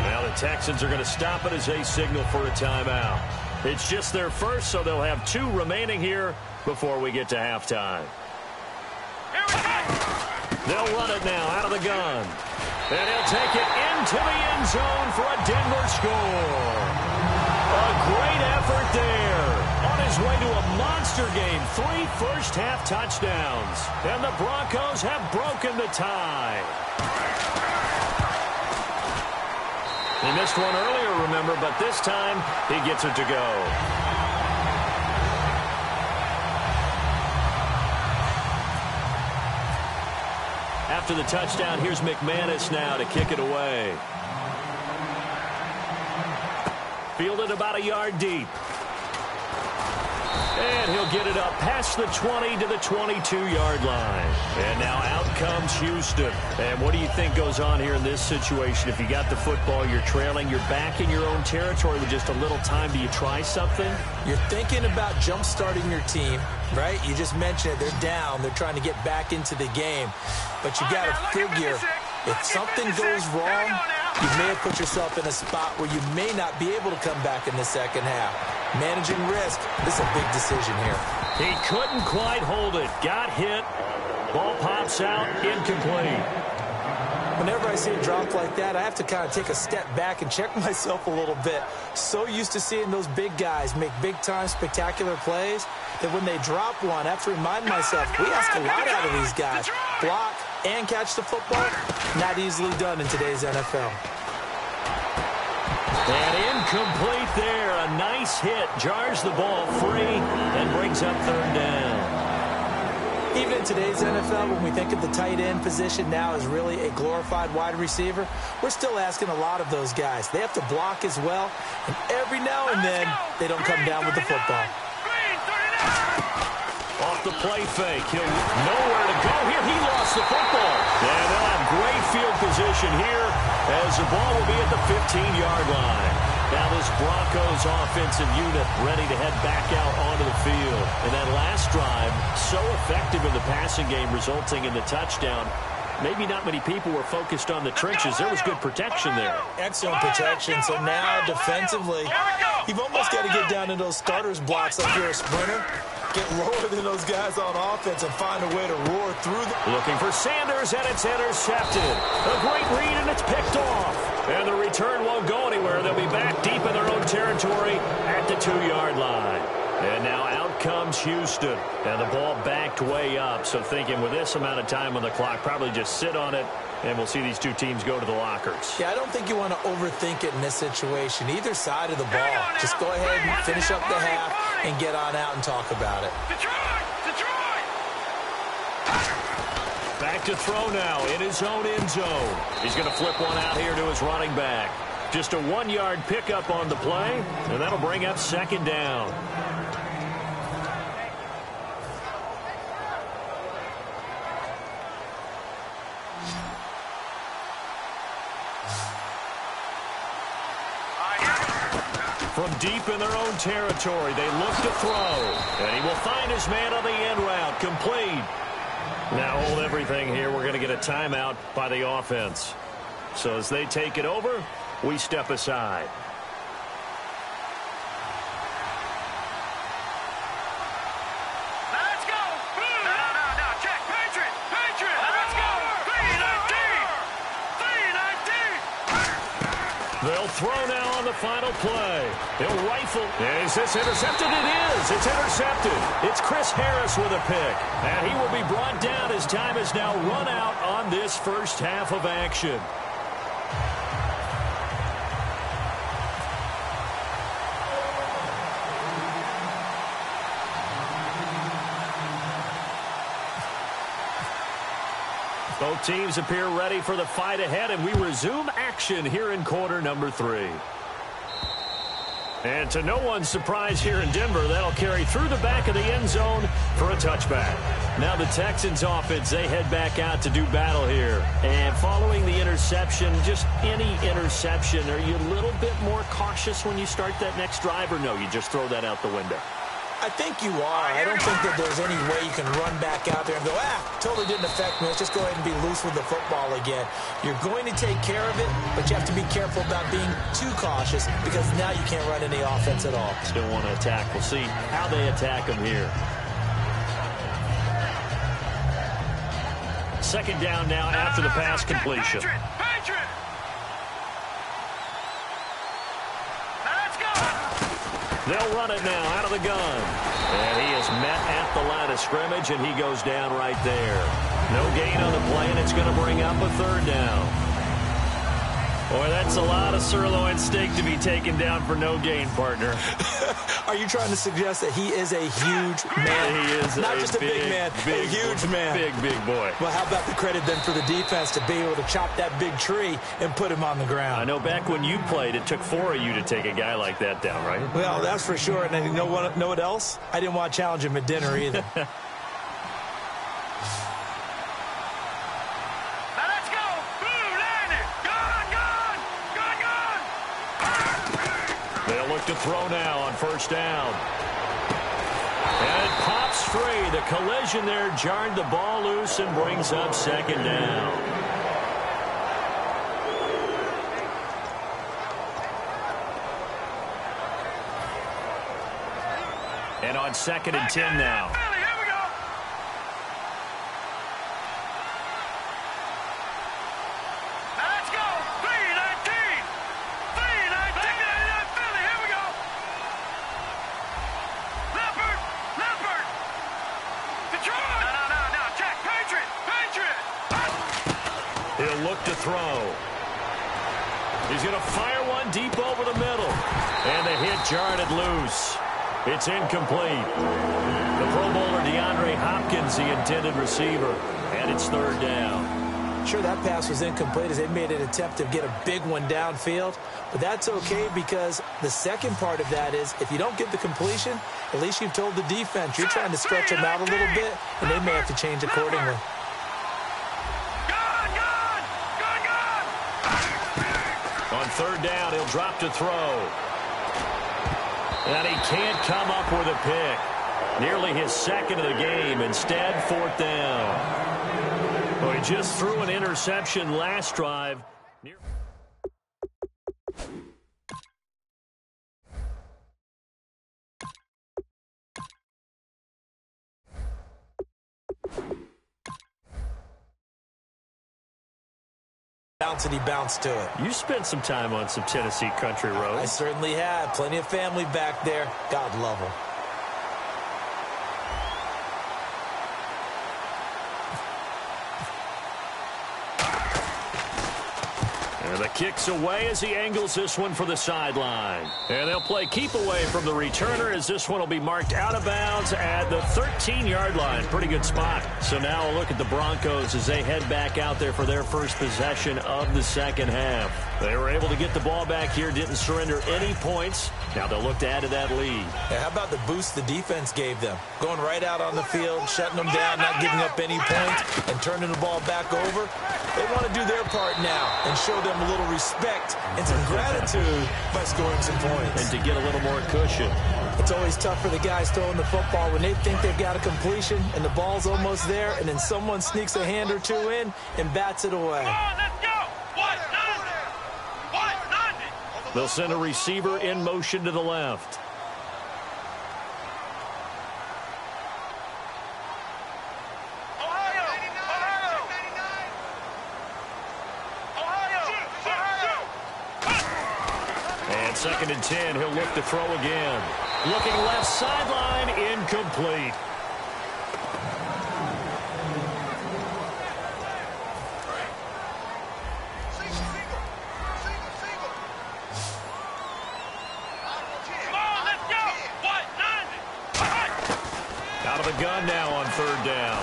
Now the Texans are going to stop it as they signal for a timeout. It's just their first, so they'll have 2 remaining here before we get to halftime. They'll run it now out of the gun. And he'll take it into the end zone for a Denver score. A great effort there. On his way to a monster game, 3 first-half touchdowns. And the Broncos have broken the tie. He missed one earlier, remember, but this time he gets it to go. After the touchdown, here's McManus now to kick it away. Fielded about a yard deep. And he'll get it up past the 20 to the 22-yard line. And now out comes Houston. And what do you think goes on here in this situation? If you got the football, you're trailing, you're back in your own territory with just a little time. Do you try something? You're thinking about jump-starting your team, right? You just mentioned it. They're down. They're trying to get back into the game. But you got to figure, if something goes wrong, you may have put yourself in a spot where you may not be able to come back in the second half. Managing risk, this is a big decision here. He couldn't quite hold it. Got hit. Ball pops out. Incomplete. Whenever I see a drop like that, I have to kind of take a step back and check myself a little bit. So used to seeing those big guys make big-time spectacular plays that when they drop one, I have to remind myself, we ask a lot out of these guys. Block and catch the football, not easily done in today's NFL. And incomplete there. A nice hit. Jars the ball free and brings up 3rd down. Even in today's NFL, when we think of the tight end position now as really a glorified wide receiver, we're still asking a lot of those guys. They have to block as well, and every now and then they don't come down with the football. Off the play fake. He'll nowhere to go here. He lost the football. And they'll have great field position here as the ball will be at the 15-yard line. Now this Broncos offensive unit ready to head back out onto the field. And that last drive, so effective in the passing game, resulting in the touchdown. maybe not many people were focused on the trenches. There was good protection there. Excellent protection. So now defensively, you've almost got to get down in those starters blocks like you're a sprinter. Get lower than those guys on offense and find a way to roar through them. Looking for Sanders, and it's intercepted. A great read, and it's picked off. And the return won't go anywhere. They'll be back deep in their own territory at the 2-yard line. And now out comes Houston. And the ball backed way up. So thinking with this amount of time on the clock, probably just sit on it, and we'll see these two teams go to the lockers. Yeah, I don't think you want to overthink it in this situation. Either side of the ball. Just go ahead and finish up the half and get on out and talk about it. Detroit! Back to throw now in his own end zone. He's going to flip one out here to his running back. Just a 1-yard pickup on the play, and that'll bring up second down. From deep in their own territory, they look to throw. And he will find his man on the end route. Complete. Now hold everything here. We're going to get a timeout by the offense. So as they take it over, we step aside. Let's go! No, check. Patriot! Let's go! 3-19! They'll throw now on the final play. He'll rifle. Is this intercepted? It is. It's intercepted. It's Chris Harris with a pick. And he will be brought down as time has now run out on this first half of action. Both teams appear ready for the fight ahead, and we resume action here in quarter number 3. And to no one's surprise here in Denver, that'll carry through the back of the end zone for a touchback. Now the Texans offense, they head back out to do battle here. And following the interception, just any interception, are you a little bit more cautious when you start that next drive, or no, you just throw that out the window? I think you are. I don't think that there's any way you can run back out there and go, totally didn't affect me. Let's just go ahead and be loose with the football again. You're going to take care of it, but you have to be careful about being too cautious because now you can't run any offense at all. Still want to attack. We'll see how they attack them here. Second down now after the pass completion. Patriot! They'll run it now out of the gun. And he is met at the line of scrimmage, and he goes down right there. No gain on the play, and it's going to bring up a third down. Boy, that's a lot of sirloin steak to be taken down for no gain, partner. Are you trying to suggest that he is a huge man? He is not just a big man, a huge man. Big boy. Well, how about the credit then for the defense to be able to chop that big tree and put him on the ground? I know back when you played, it took 4 of you to take a guy like that down, right? Well, that's for sure. And you know what else? I didn't want to challenge him at dinner either. To throw now on first down. And it pops free. The collision there jarred the ball loose and brings up second down. And on 2nd and 10 now. He'll look to throw. He's going to fire one deep over the middle. And the hit jarred it loose. It's incomplete. The Pro Bowler DeAndre Hopkins, the intended receiver. And it's third down. Sure, that pass was incomplete as they made an attempt to get a big one downfield. But that's okay because the second part of that is if you don't get the completion, at least you've told the defense you're trying to stretch them out a little bit, and they may have to change accordingly. On third down, he'll drop to throw. And he can't come up with a pick. Nearly his second of the game. Instead, fourth down. Well, They just threw an interception last drive. Bounce and he bounced to it. You spent some time on some Tennessee country roads. I certainly have. Plenty of family back there. God love them. And the kick's away as he angles this one for the sideline. And they'll play keep away from the returner as this one will be marked out of bounds at the 13-yard line. Pretty good spot. So now a look at the Broncos as they head back out there for their first possession of the second half. They were able to get the ball back here, didn't surrender any points. Now they'll look to add to that lead. Yeah, how about the boost the defense gave them? Going right out on the field, shutting them down, not giving up any points, and turning the ball back over. They want to do their part now and show them a little respect and some gratitude by scoring some points. And to get a little more cushion. It's always tough for the guys throwing the football when they think they've got a completion and the ball's almost there, and then someone sneaks a hand or two in and bats it away. They'll send a receiver in motion to the left. And 2nd and 10, he'll look to throw again. Looking left sideline, incomplete. Out of the gun now on 3rd down.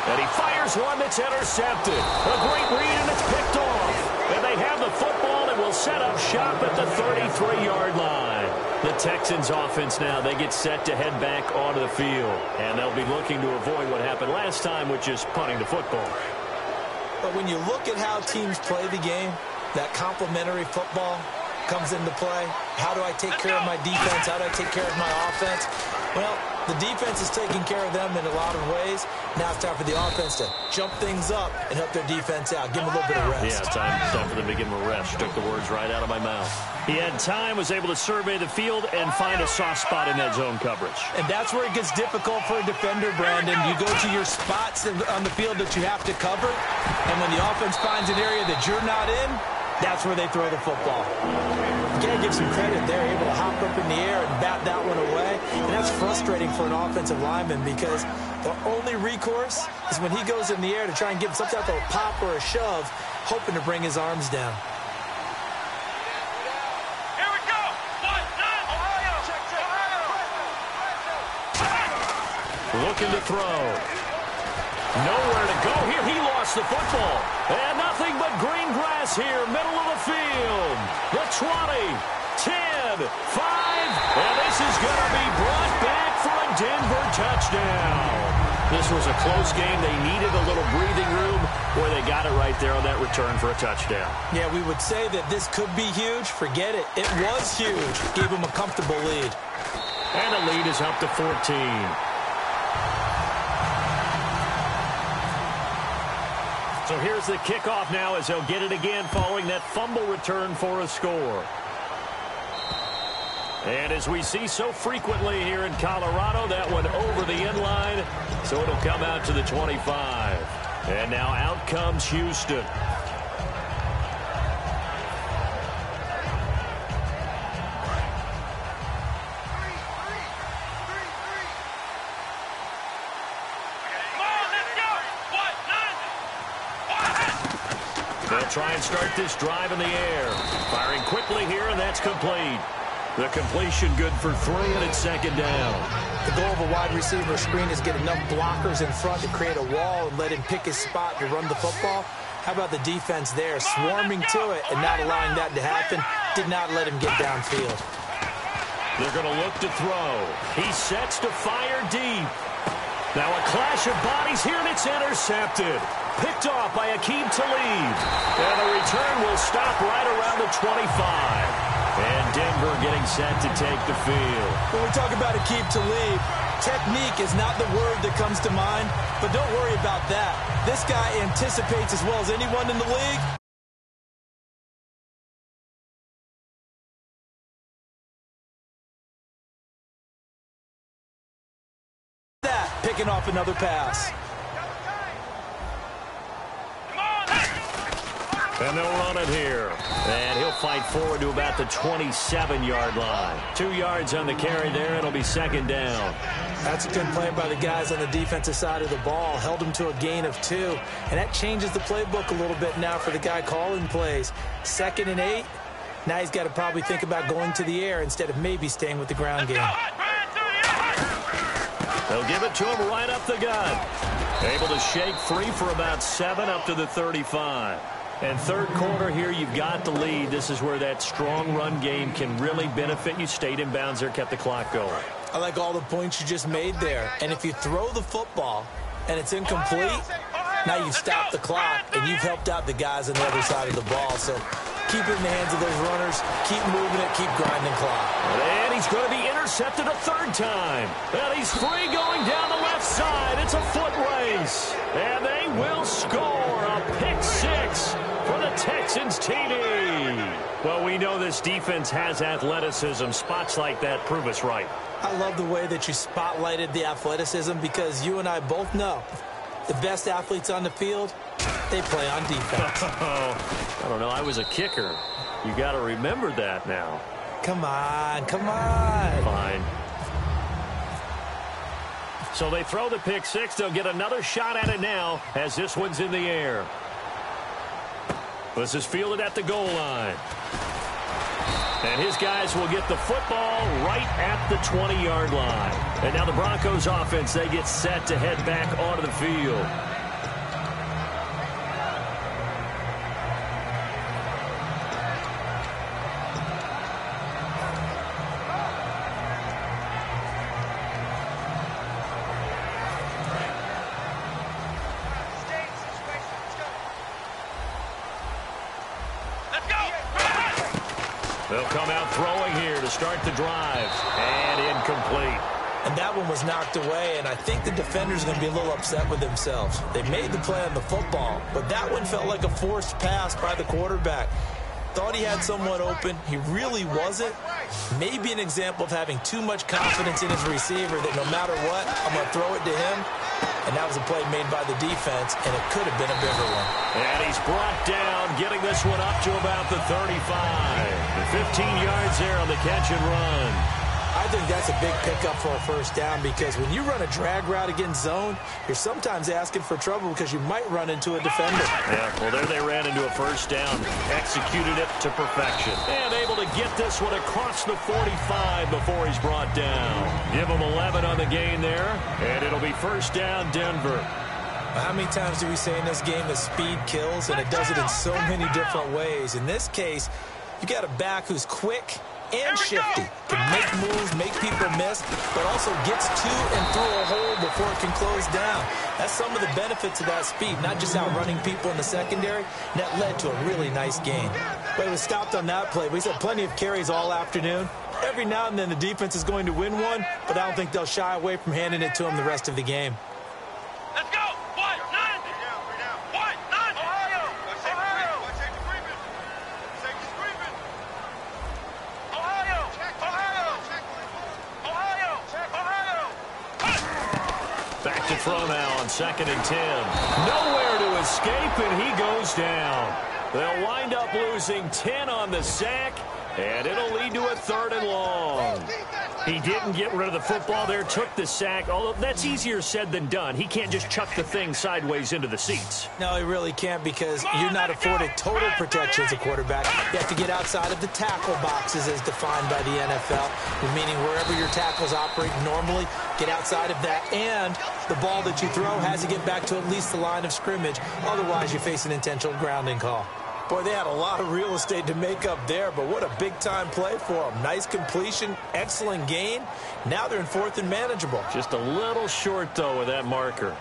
And he fires one that's intercepted. A great read, and it's picked off. And they have the football and will set up shop at the 33-yard line. The Texans offense now, they get set to head back onto the field. And they'll be looking to avoid what happened last time, which is punting the football. But when you look at how teams play the game, that complementary football comes into play. How do I take care of my defense? How do I take care of my offense? Well, the defense is taking care of them in a lot of ways. Now it's time for the offense to jump things up and help their defense out. Give them a little bit of rest. Yeah, time for them to give them a rest. Took the words right out of my mouth. He had time, was able to survey the field and find a soft spot in that zone coverage. And that's where it gets difficult for a defender, Brandon. You go to your spots on the field that you have to cover, and when the offense finds an area that you're not in, that's where they throw the football. You got to give some credit. They're able to hop up in the air and bat that one away. And that's frustrating for an offensive lineman because the only recourse is when he goes in the air to try and give some type of a pop or a shove, hoping to bring his arms down. Here we go. Ohio. Looking to throw. Nowhere to go here. He lost the football. And nothing but green grass here, middle of the field. The 20, 10, 5, and this is going to be brought back for a Denver touchdown. This was a close game. They needed a little breathing room. Boy, they got it right there on that return for a touchdown. Yeah, we would say that this could be huge. Forget it. It was huge. Gave them a comfortable lead. And the lead is up to 14. So here's the kickoff now as they'll get it again following that fumble return for a score. And as we see so frequently here in Colorado, that one over the end line, so it'll come out to the 25. And now out comes Houston. They'll try and start this drive in the air. Firing quickly here, and that's complete. The completion good for 3, and it's 2nd down. The goal of a wide receiver screen is get enough blockers in front to create a wall and let him pick his spot to run the football. How about the defense there, swarming to it and not allowing that to happen? Did not let him get downfield. They're going to look to throw. He sets to fire deep. Now a clash of bodies here, and it's intercepted. Picked off by Aqib Talib. And the return will stop right around the 25. And Denver getting set to take the field. When we talk about Aqib Talib, technique is not the word that comes to mind, but don't worry about that. This guy anticipates as well as anyone in the league. Picking off another pass. And they'll run it here. And he'll fight forward to about the 27-yard line. 2 yards on the carry there. It'll be second down. That's a good play by the guys on the defensive side of the ball. Held him to a gain of 2. And that changes the playbook a little bit now for the guy calling plays. 2nd and 8. Now he's got to probably think about going to the air instead of maybe staying with the ground game. They'll give it to him right up the gut. Able to shake free for about 7 up to the 35. And third quarter here, you've got the lead. This is where that strong run game can really benefit you. Stayed in bounds there, kept the clock going. I like all the points you just made there. And if you throw the football and it's incomplete, now you've stopped the clock and you've helped out the guys on the other side of the ball. So keep it in the hands of those runners. Keep moving it. Keep grinding clock. And he's going to be intercepted a third time. And he's free going down the left side. It's a foot race. And they will score a pick 6 for the Texans TD. Well, we know this defense has athleticism. Spots like that prove us right. I love the way that you spotlighted the athleticism because you and I both know the best athletes on the field, they play on defense. I don't know. I was a kicker. You got to remember that now. Come on, come on. Fine. So they throw the pick 6. They'll get another shot at it now as this one's in the air. This is fielded at the goal line. And his guys will get the football right at the 20-yard line. And now the Broncos offense, they get set to head back onto the field. They'll come out throwing here to start the drive. And incomplete. And that one was knocked away, and I think the defender's going to be a little upset with themselves. They made the play on the football, but that one felt like a forced pass by the quarterback. Thought he had someone open. He really wasn't. Maybe an example of having too much confidence in his receiver that no matter what, I'm going to throw it to him. And that was a play made by the defense, and it could have been a bigger one. And he's brought down, getting this one up to about the 35. 15 yards there on the catch and run. I think that's a big pickup for a first down because when you run a drag route against zone, you're sometimes asking for trouble because you might run into a defender. Yeah, well, there they ran into a first down. Executed it to perfection. And able to get this one across the 45 before he's brought down. Give him 11 on the gain there, and it'll be first down Denver. How many times do we say in this game that speed kills, and it does it in so many different ways? In this case, you got a back who's quick and shifty, can make moves, make people miss, but also gets to and through a hole before it can close down. That's some of the benefits of that speed, not just outrunning people in the secondary. And that led to a really nice gain. But it was stopped on that play. We had plenty of carries all afternoon. Every now and then the defense is going to win one, but I don't think they'll shy away from handing it to them the rest of the game. Let's go. 1-9. 1-9. Ohio. Back to throw now on 2nd and 10. Nowhere to escape, and he goes down. They'll wind up losing 10 on the sack, and it'll lead to a 3rd and long. He didn't get rid of the football there, took the sack, although that's easier said than done. He can't just chuck the thing sideways into the seats. No, he really can't because you're not afforded total protection as a quarterback. You have to get outside of the tackle boxes as defined by the NFL, meaning wherever your tackles operate normally, get outside of that, and the ball that you throw has to get back to at least the line of scrimmage. Otherwise, you face an intentional grounding call. Boy, they had a lot of real estate to make up there, but what a big-time play for them. Nice completion, excellent gain. Now they're in 4th and manageable. Just a little short, though, with that marker.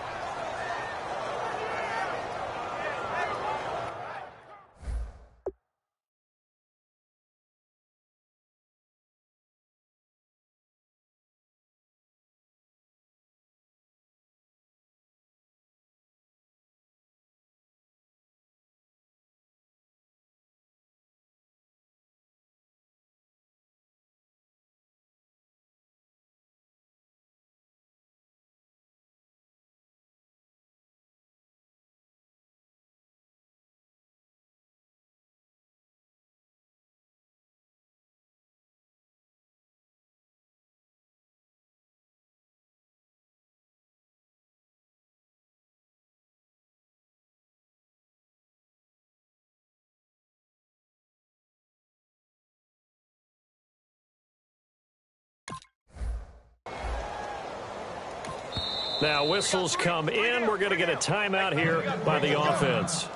Now whistles come in. We're going to get a timeout here by the offense.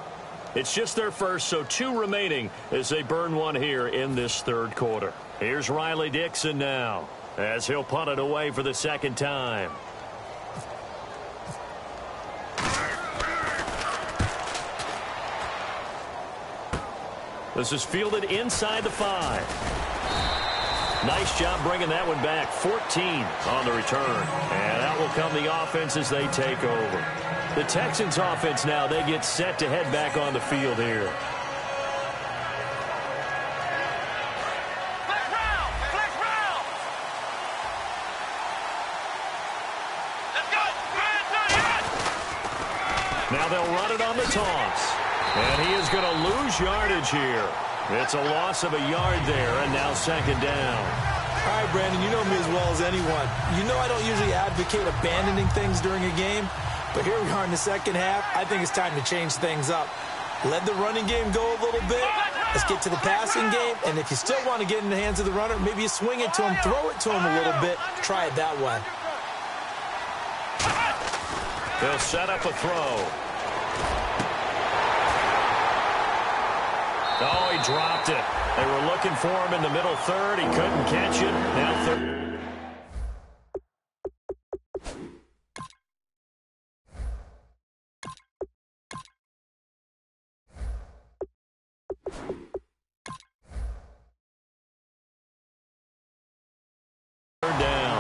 It's just their first, so 2 remaining as they burn one here in this third quarter. Here's Riley Dixon now as he'll punt it away for the second time. This is fielded inside the 5. Nice job bringing that one back. 14 on the return. And out will come the offense as they take over. The Texans offense now, they get set to head back on the field here. Flex round! Flex round! Let's go! Now they'll run it on the toss. And he is going to lose yardage here. It's a loss of a yard there, and now second down. All right, Brandon, you know me as well as anyone. You know I don't usually advocate abandoning things during a game, but here we are in the second half. I think it's time to change things up. Let the running game go a little bit. Let's get to the passing game, and if you still want to get in the hands of the runner, maybe you swing it to him, throw it to him a little bit. Try it that way. They'll set up a throw. Oh, he dropped it. They were looking for him in the middle third. He couldn't catch it. Now third. Third down.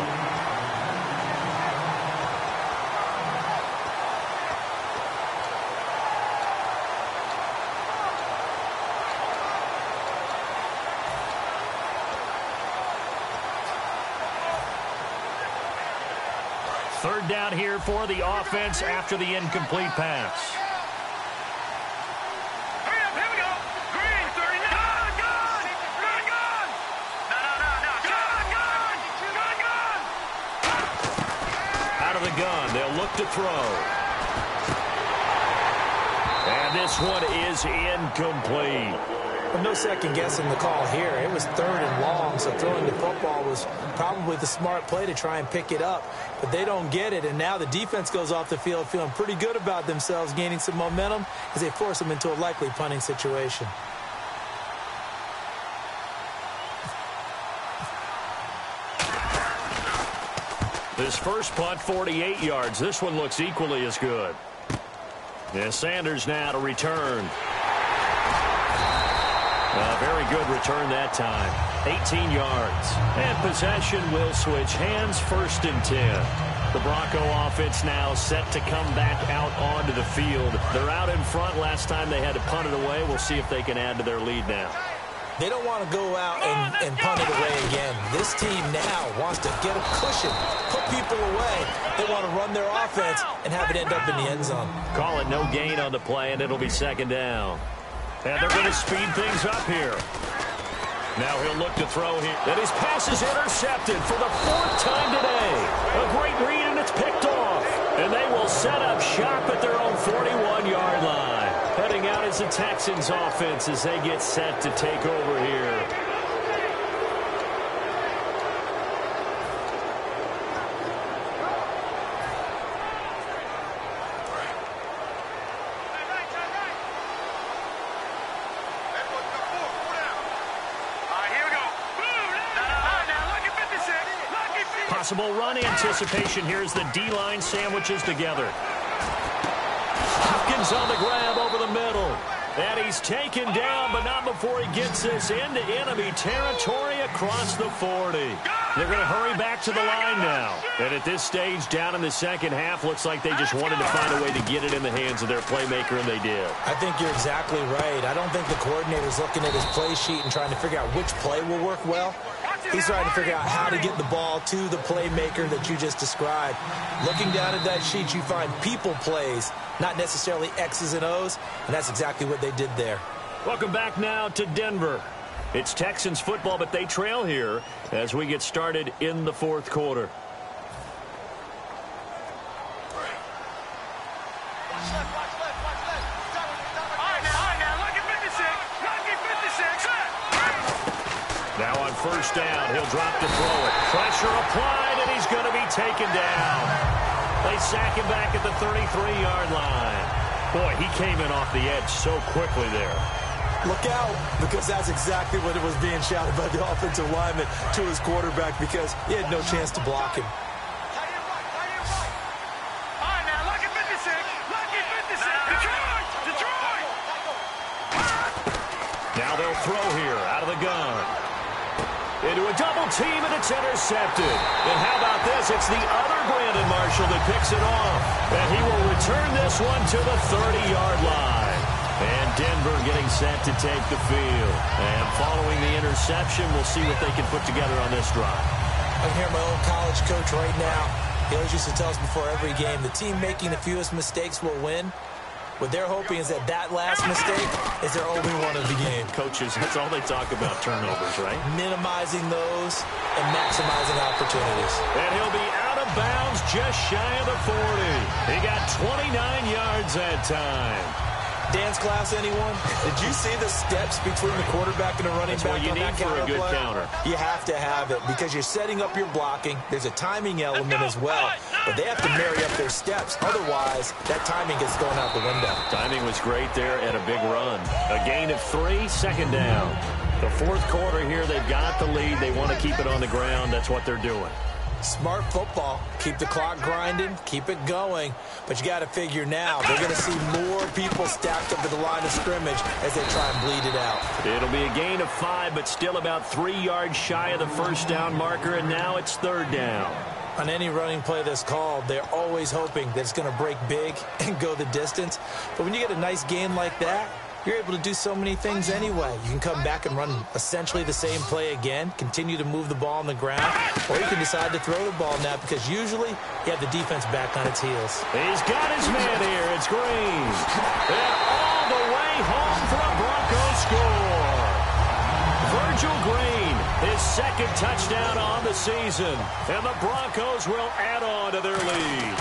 Third down here for the offense after the incomplete pass. Hurry up, here we go. Green, 39. Gun! Gun! No. Out of the gun, they'll look to throw. And this one is incomplete. Well, no second guessing the call here. It was third and long, so throwing the football was probably the smart play to try and pick it up. But they don't get it, and now the defense goes off the field feeling pretty good about themselves, gaining some momentum as they force them into a likely punting situation. This first punt, 48 yards. This one looks equally as good. Yeah, Sanders now to return. A very good return that time. 18 yards. And possession will switch hands, 1st and 10. The Bronco offense now set to come back out onto the field. They're out in front. Last time they had to punt it away. We'll see if they can add to their lead now. They don't want to go out and punt it away again. This team now wants to get a cushion, put people away. They want to run their offense and have it end up in the end zone. Call it no gain on the play, and it'll be second down. And they're going to speed things up here. Now he'll look to throw here. And his pass is intercepted for the 4th time today. A great read, and it's picked off. And they will set up shop at their own 41-yard line. Heading out is the Texans offense as they get set to take over here. Possible run anticipation here as the D-line sandwiches together. Hopkins on the grab over the middle. And he's taken down, but not before he gets this into enemy territory across the 40. They're going to hurry back to the line now. And at this stage, down in the second half, looks like they just wanted to find a way to get it in the hands of their playmaker, and they did. I think you're exactly right. I don't think the coordinator's looking at his play sheet and trying to figure out which play will work well. He's trying to figure out how to get the ball to the playmaker that you just described. Looking down at that sheet, you find people plays, not necessarily X's and O's, and that's exactly what they did there. Welcome back now to Denver. It's Texans football, but they trail here as we get started in the 4th quarter. Now on 1st down, he'll drop to throw it. Pressure applied, and he's going to be taken down. They sack him back at the 33-yard line. Boy, he came in off the edge so quickly there. Look out, because that's exactly what it was being shouted by the offensive lineman to his quarterback, because he had no chance to block him. Now they'll throw here out of the gun. Into a double team, and it's intercepted. And how about this? It's the other Brandon Marshall that picks it off. And he will return this one to the 30-yard line. And Denver getting set to take the field. And following the interception, we'll see what they can put together on this drive. I can hear my own college coach right now. He always used to tell us before every game, the team making the fewest mistakes will win. What they're hoping is that last mistake is their only one of the game. Coaches, that's all they talk about, turnovers, right? Minimizing those and maximizing opportunities. And he'll be out of bounds just shy of the 40. He got 29 yards that time. Dance class, anyone? Did you see the steps between the quarterback and the running back on that counter play? That's what you need for a good counter. You have to have it because you're setting up your blocking. There's a timing element as well, but they have to marry up their steps. Otherwise, that timing gets thrown out the window. Timing was great there and a big run. A gain of 3, second down. The fourth quarter here, they've got the lead. They want to keep it on the ground. That's what they're doing. Smart football. Keep the clock grinding. Keep it going. But you got to figure now, they're going to see more people stacked up at the line of scrimmage as they try and bleed it out. It'll be a gain of 5, but still about 3 yards shy of the first down marker, and now it's third down. On any running play that's called, they're always hoping that it's going to break big and go the distance. But when you get a nice gain like that, you're able to do so many things anyway. You can come back and run essentially the same play again, continue to move the ball on the ground, or you can decide to throw the ball now because usually you have the defense back on its heels. He's got his man here. It's Green. And all the way home for a Broncos score. Virgil Green, his second touchdown on the season. And the Broncos will add on to their lead.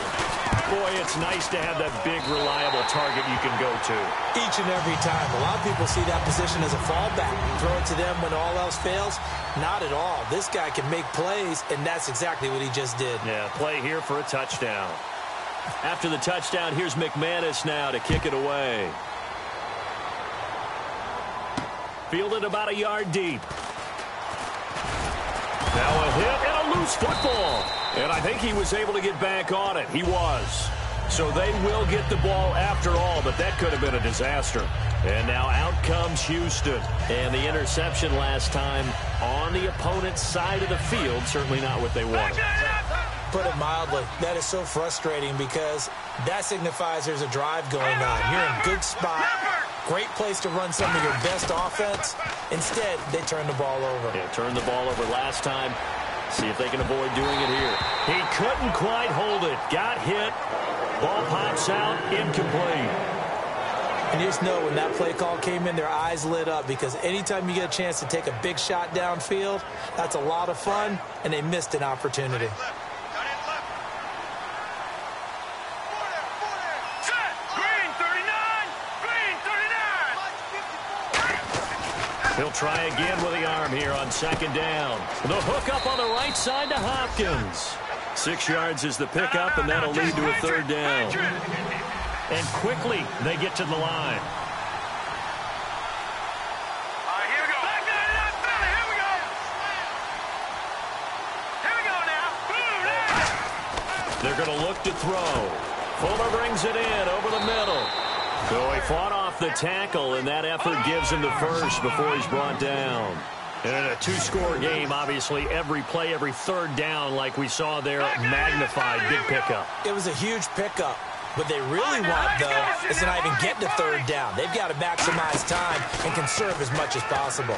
Boy, it's nice to have that big, reliable target you can go to. Each and every time. A lot of people see that position as a fallback. Throw it to them when all else fails. Not at all. This guy can make plays, and that's exactly what he just did. Yeah, play here for a touchdown. After the touchdown, here's McManus now to kick it away. Fielded about a yard deep. Now a hit and a loose football. And I think he was able to get back on it. He was. So they will get the ball after all, but that could have been a disaster. And now out comes Houston. And the interception last time on the opponent's side of the field, certainly not what they wanted. Put it mildly, that is so frustrating because that signifies there's a drive going on. You're in a good spot. Great place to run some of your best offense. Instead, they turn the ball over. Yeah, turned the ball over last time. See if they can avoid doing it here. He couldn't quite hold it. Got hit. Ball pops out. Incomplete. And you just know when that play call came in, their eyes lit up because anytime you get a chance to take a big shot downfield, that's a lot of fun, and they missed an opportunity. He'll try again with the arm here on second down. The hook up on the right side to Hopkins. 6 yards is the pickup, and that'll lead to a third down. And quickly, they get to the line. All right, here we go. Here we go. Here we go now. Boom. They're going to look to throw. Fuller brings it in over the middle. So he fought off the tackle, and that effort gives him the first before he's brought down. And in a two-score game, obviously, every play, every third down, like we saw there, magnified, big pickup. It was a huge pickup. What they really want, though, is to not even get to third down. They've got to maximize time and conserve as much as possible.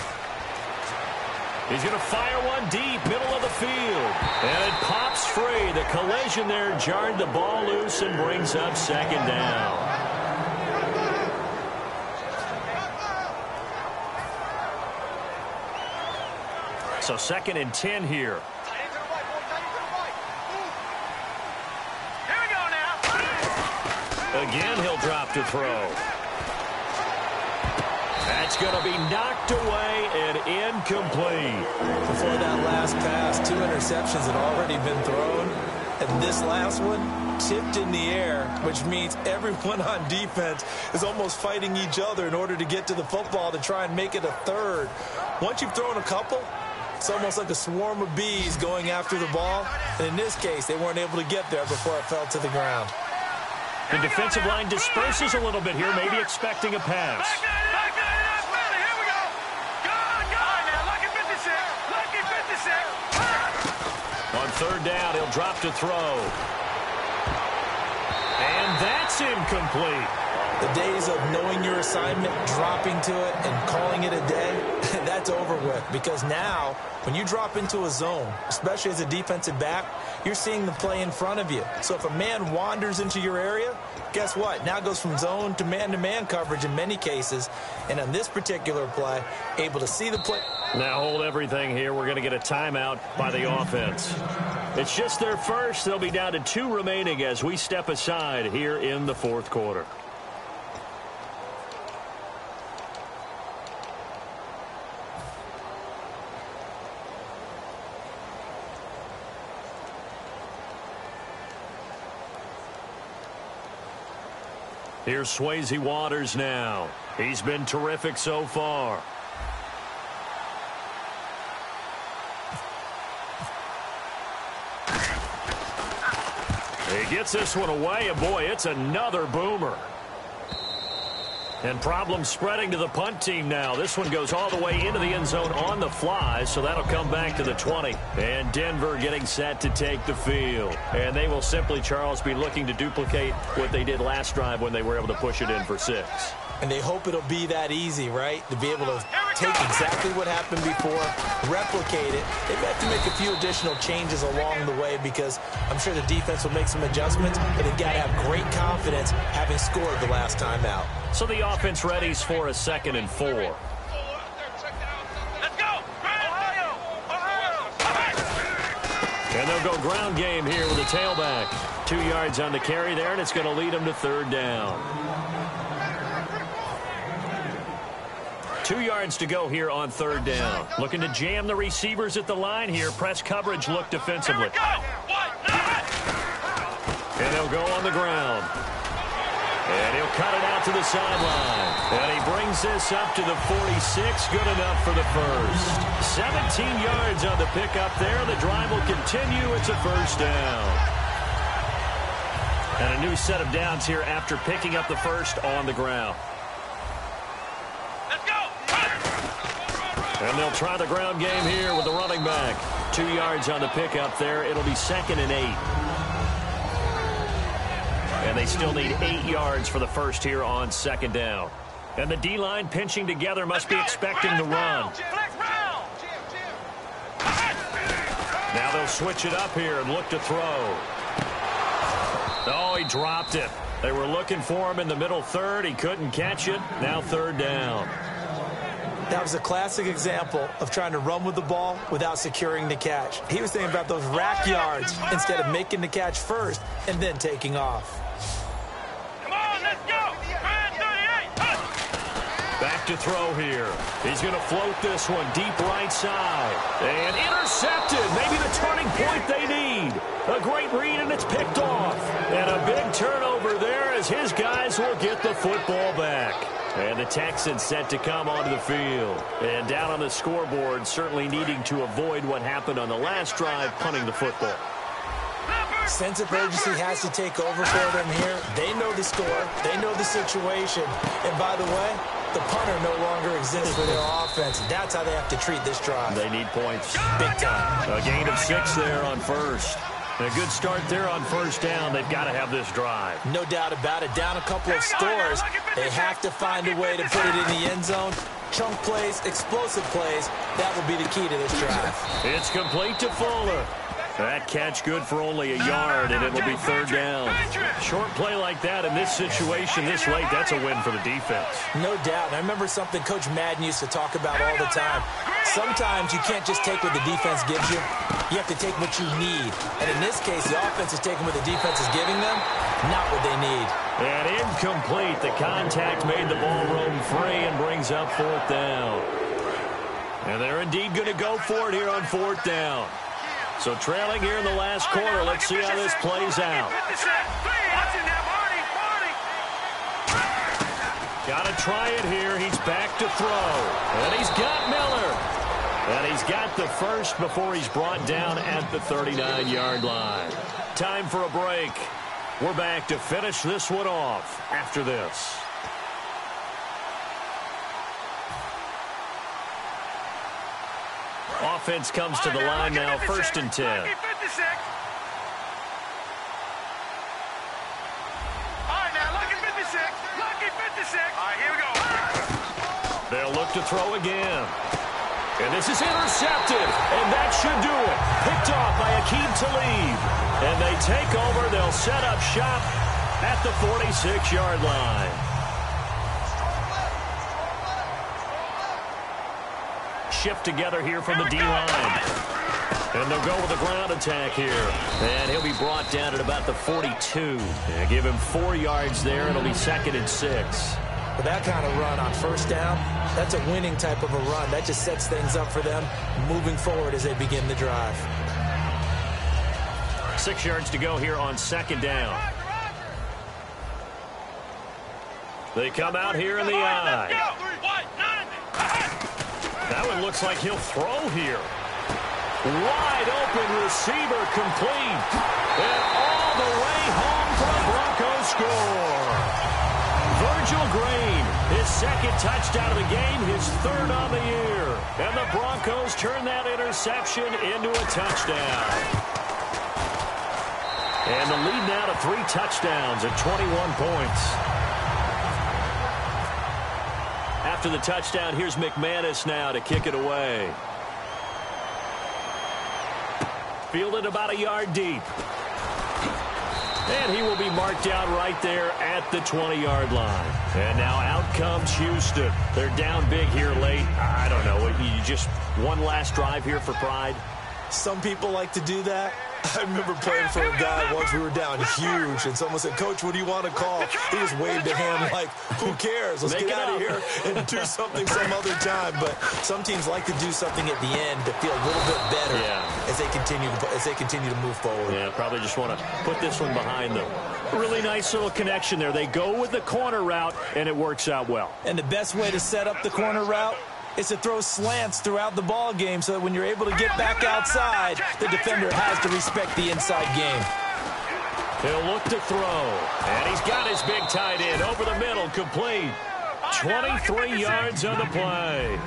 He's going to fire one deep, middle of the field. And it pops free. The collision there jarred the ball loose and brings up second down. So 2nd and 10 here. Here we go now. Again, he'll drop to throw. That's going to be knocked away and incomplete. Before that last pass, 2 interceptions had already been thrown. And this last one tipped in the air, which means everyone on defense is almost fighting each other in order to get to the football to try and make it a third. Once you've thrown a couple, it's almost like a swarm of bees going after the ball. And in this case, they weren't able to get there before it fell to the ground. The defensive line disperses a little bit here, maybe expecting a pass. On third down, he'll drop to throw. And that's incomplete. The days of knowing your assignment, dropping to it, and calling it a day, that's over with. Because now, when you drop into a zone, especially as a defensive back, you're seeing the play in front of you. So if a man wanders into your area, guess what? Now it goes from zone to man coverage in many cases. And on this particular play, able to see the play. Now hold everything here. We're going to get a timeout by the offense. It's just their first. They'll be down to 2 remaining as we step aside here in the fourth quarter. Here's Swayze Waters now. He's been terrific so far. He gets this one away, and boy, it's another boomer. And problems spreading to the punt team now. This one goes all the way into the end zone on the fly, so that'll come back to the 20. And Denver getting set to take the field. And they will simply, Charles, be looking to duplicate what they did last drive when they were able to push it in for 6. And they hope it'll be that easy, right? To be able to take exactly what happened before, replicate it. They've got to make a few additional changes along the way because I'm sure the defense will make some adjustments, but they've got to have great confidence having scored the last time out. So the offense readies for a 2nd and 4. Let's go! And they'll go ground game here with a tailback. 2 yards on the carry there, and it's going to lead them to 3rd down. 2 yards to go here on 3rd down. Looking to jam the receivers at the line here. Press coverage look defensively. And they'll go on the ground. And he'll cut it out to the sideline. And he brings this up to the 46. Good enough for the first. 17 yards on the pickup there. The drive will continue. It's a 1st down. And a new set of downs here after picking up the first on the ground. And they'll try the ground game here with the running back. 2 yards on the pickup there. It'll be 2nd and 8. And they still need 8 yards for the first here on 2nd down. And the D-line pinching together must be expecting the run. Now they'll switch it up here and look to throw. Oh, he dropped it. They were looking for him in the middle third. He couldn't catch it. Now 3rd down. That was a classic example of trying to run with the ball without securing the catch. He was thinking about those rack yards instead of making the catch first and then taking off. Come on, let's go! Back to throw here. He's going to float this one deep right side. And intercepted. Maybe the turning point they need. A great read, and it's picked off. And a big turnover there as his guys will get the football back. And the Texans set to come onto the field. And down on the scoreboard, certainly needing to avoid what happened on the last drive, punting the football. Sense of urgency has to take over for them here. They know the score. They know the situation. And by the way, the punter no longer exists for their offense. That's how they have to treat this drive. They need points. Big time. A gain of 6 there on first. A good start there on 1st down. They've got to have this drive. No doubt about it. Down a couple of scores. They have to find a way to put it in the end zone. Chunk plays, explosive plays. That will be the key to this drive. It's complete to Fuller. That catch good for only a yard, and it'll be 3rd down. Short play like that in this situation this late, that's a win for the defense. No doubt. I remember something Coach Madden used to talk about all the time. Sometimes you can't just take what the defense gives you. You have to take what you need. And in this case, the offense is taking what the defense is giving them, not what they need. And incomplete. The contact made the ball roam free and brings up 4th down. And they're indeed going to go for it here on 4th down. So trailing here in the last quarter. Let's see how this plays out. Got to try it here. He's back to throw. And he's got Miller. And he's got the first before he's brought down at the 39-yard line. Time for a break. We're back to finish this one off after this. Offense comes to the line now, 1st and 10. They'll look to throw again. And this is intercepted. And that should do it. Picked off by Aqib Talib. And they take over. They'll set up shop at the 46-yard line. Shift together here from the D-line. And they'll go with a ground attack here. And he'll be brought down at about the 42. And give him 4 yards there. It'll be 2nd and 6. With that kind of run on 1st down, that's a winning type of a run. That just sets things up for them moving forward as they begin the drive. 6 yards to go here on 2nd down. They come out here in the I. That one looks like he'll throw here. Wide open receiver complete. And all the way home for a Broncos score. Virgil Green, his 2nd touchdown of the game, his 3rd on the year. And the Broncos turn that interception into a touchdown. And the lead now to 3 touchdowns at 21 points. After the touchdown, here's McManus now to kick it away. Fielded about a yard deep. And he will be marked down right there at the 20-yard line. And now out comes Houston. They're down big here late. I don't know. You just one last drive here for pride? Some people like to do that. I remember playing for a guy once. We were down huge, and someone said, "Coach, what do you want to call?" He just waved a hand like, "Who cares? Let's get out of here and do something some other time." But some teams like to do something at the end to feel a little bit better as they continue to move forward. Yeah, probably just want to put this one behind them. Really nice little connection there. They go with the corner route, and it works out well. And the best way to set up the corner route is to throw slants throughout the ball game so that when you're able to get back outside, the defender has to respect the inside game. He'll look to throw. And he's got his big tight end over the middle, complete. 23 yards on the play.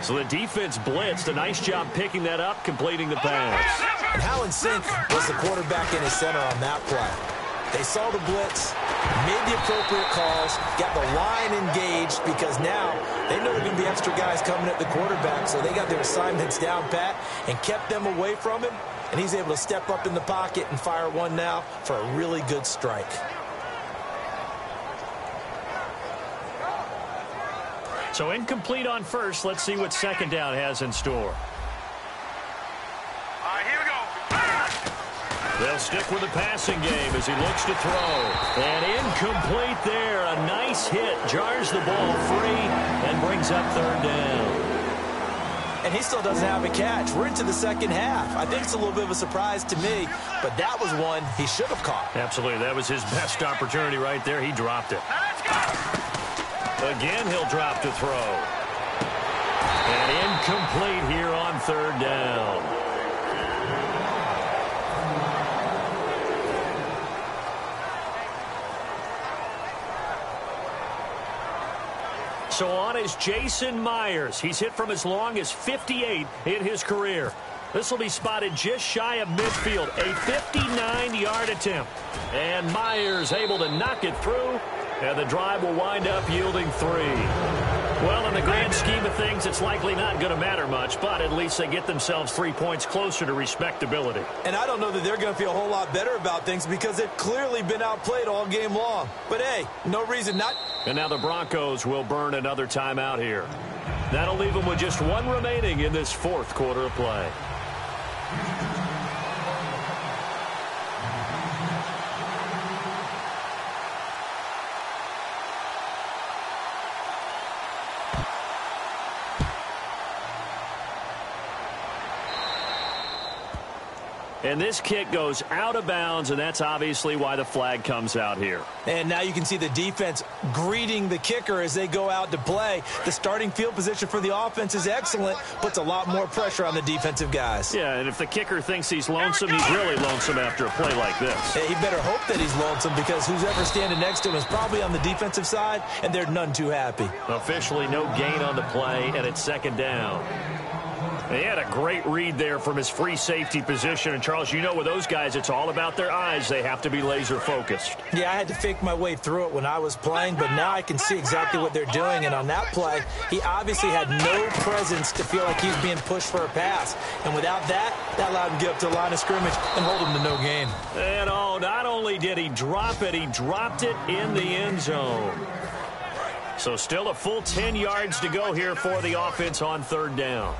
So the defense blitzed. A nice job picking that up, completing the pass. And Howland Sink was the quarterback in his center on that play. They saw the blitz, made the appropriate calls, got the line engaged because now they know there are going to be extra guys coming at the quarterback, so they got their assignments down pat and kept them away from him, and he's able to step up in the pocket and fire one now for a really good strike. So incomplete on first. Let's see what 2nd down has in store. They'll stick with the passing game as he looks to throw. And incomplete there. A nice hit. Jars the ball free and brings up 3rd down. And he still doesn't have a catch. We're into the 2nd half. I think it's a little bit of a surprise to me, but that was one he should have caught. Absolutely. That was his best opportunity right there. He dropped it. Again, he'll drop to throw. And incomplete here on 3rd down. So on is Jason Myers. He's hit from as long as 58 in his career. This will be spotted just shy of midfield. A 59-yard attempt. And Myers able to knock it through. And the drive will wind up yielding 3. Well, in the grand scheme of things, it's likely not going to matter much, but at least they get themselves 3 points closer to respectability. And I don't know that they're going to feel a whole lot better about things because they've clearly been outplayed all game long. But, hey, no reason not. And now the Broncos will burn another timeout here. That'll leave them with just 1 remaining in this 4th quarter of play. And this kick goes out of bounds, and that's obviously why the flag comes out here. And now you can see the defense greeting the kicker as they go out to play. The starting field position for the offense is excellent, puts a lot more pressure on the defensive guys. Yeah, and if the kicker thinks he's lonesome, he's really lonesome after a play like this. He better hope that he's lonesome, because who's ever standing next to him is probably on the defensive side, and they're none too happy. Officially no gain on the play, and it's second down. He had a great read there from his free safety position. And, Charles, you know with those guys, it's all about their eyes. They have to be laser focused. Yeah, I had to fake my way through it when I was playing, but now I can see exactly what they're doing. And on that play, he obviously had no presence to feel like he was being pushed for a pass. And without that, that allowed him to get up to the line of scrimmage and hold him to no gain. And, not only did he drop it, he dropped it in the end zone. So still a full 10 yards to go here for the offense on third down.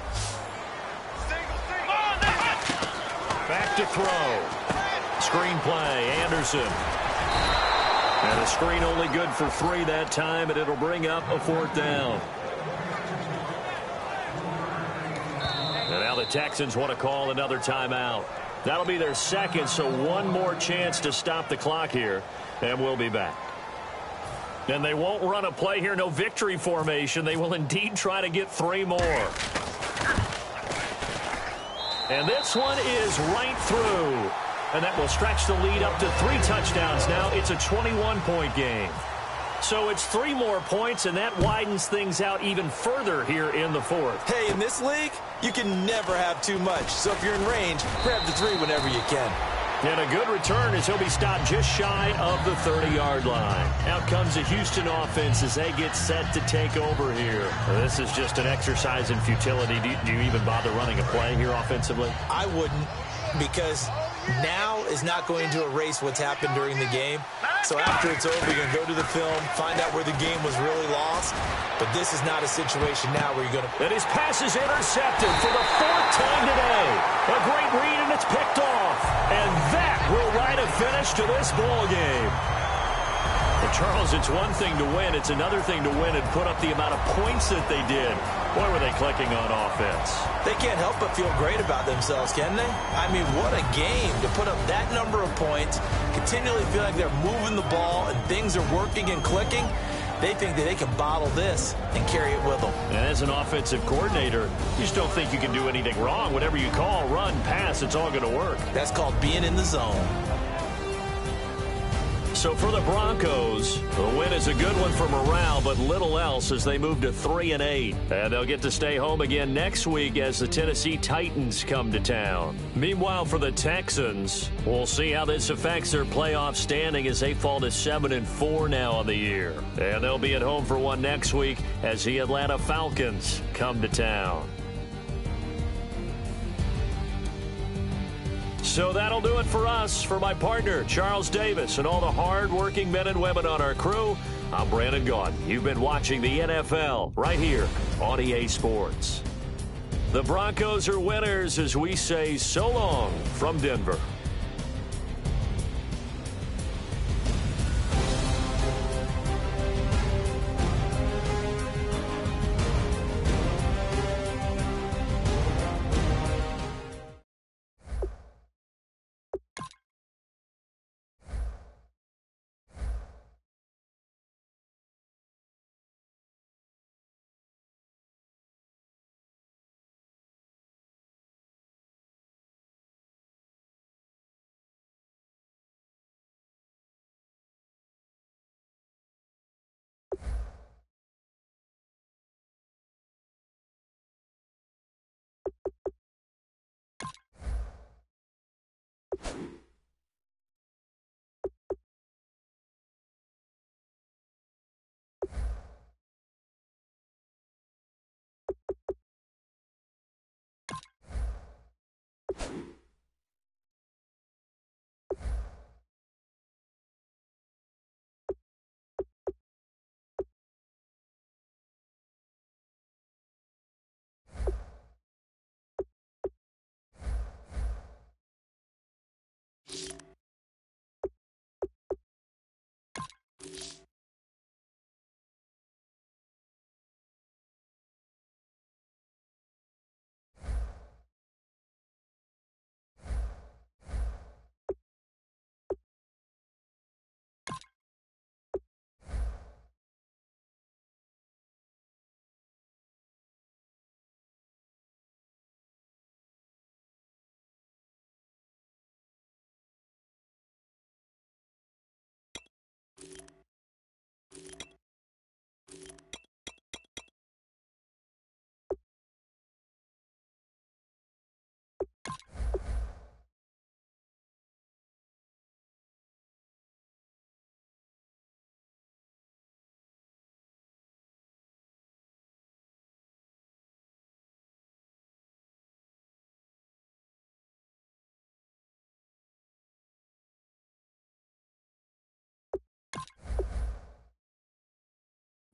Back to throw. Screen play, Anderson. And a screen only good for 3 that time, and it'll bring up a fourth down. And now the Texans want to call another timeout. That'll be their second, so one more chance to stop the clock here, and we'll be back. And they won't run a play here, no victory formation. They will indeed try to get 3 more. And this one is right through. And that will stretch the lead up to 3 touchdowns now. It's a 21-point game. So it's 3 more points, and that widens things out even further here in the fourth. Hey, in this league, you can never have too much. So if you're in range, grab the 3 whenever you can. And a good return as he'll be stopped just shy of the 30-yard line. Out comes the Houston offense as they get set to take over here. This is just an exercise in futility. Do you even bother running a play here offensively? I wouldn't, because now is not going to erase what's happened during the game. So after it's over, you're going to go to the film, find out where the game was really lost. But this is not a situation now where you're going to... And his pass is intercepted for the 4th time today. A great read, and it's picked off. And that will write a finish to this ball game. Well, Charles, it's one thing to win. It's another thing to win and put up the amount of points that they did. Boy, were they clicking on offense. They can't help but feel great about themselves, can they? I mean, what a game to put up that number of points, continually feel like they're moving the ball and things are working and clicking. They think that they can bottle this and carry it with them. And as an offensive coordinator, you just don't think you can do anything wrong. Whatever you call, run, pass, it's all going to work. That's called being in the zone. So for the Broncos, the win is a good one for morale, but little else as they move to 3-8. And they'll get to stay home again next week as the Tennessee Titans come to town. Meanwhile, for the Texans, we'll see how this affects their playoff standing as they fall to 7-4 now on the year. And they'll be at home for one next week as the Atlanta Falcons come to town. So that'll do it for us. For my partner, Charles Davis, and all the hard-working men and women on our crew, I'm Brandon Gaudin. You've been watching the NFL right here on EA Sports. The Broncos are winners as we say so long from Denver.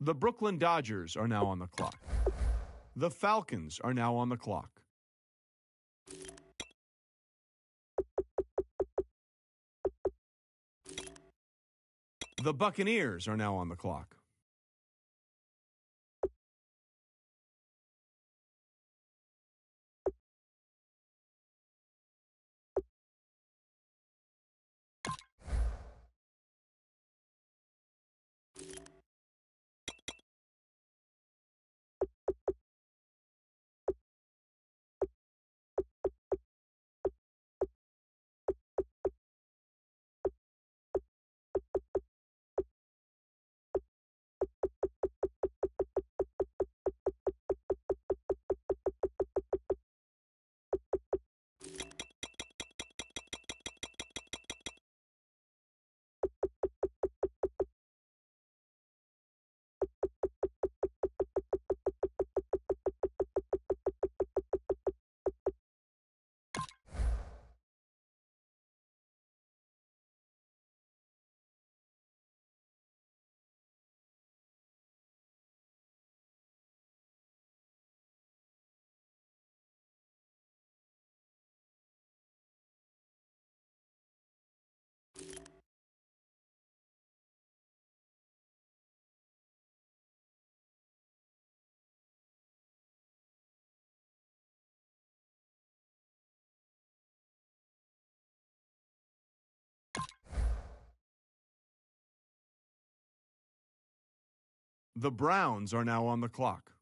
The Brooklyn Dodgers are now on the clock. The Falcons are now on the clock. The Buccaneers are now on the clock. The Browns are now on the clock.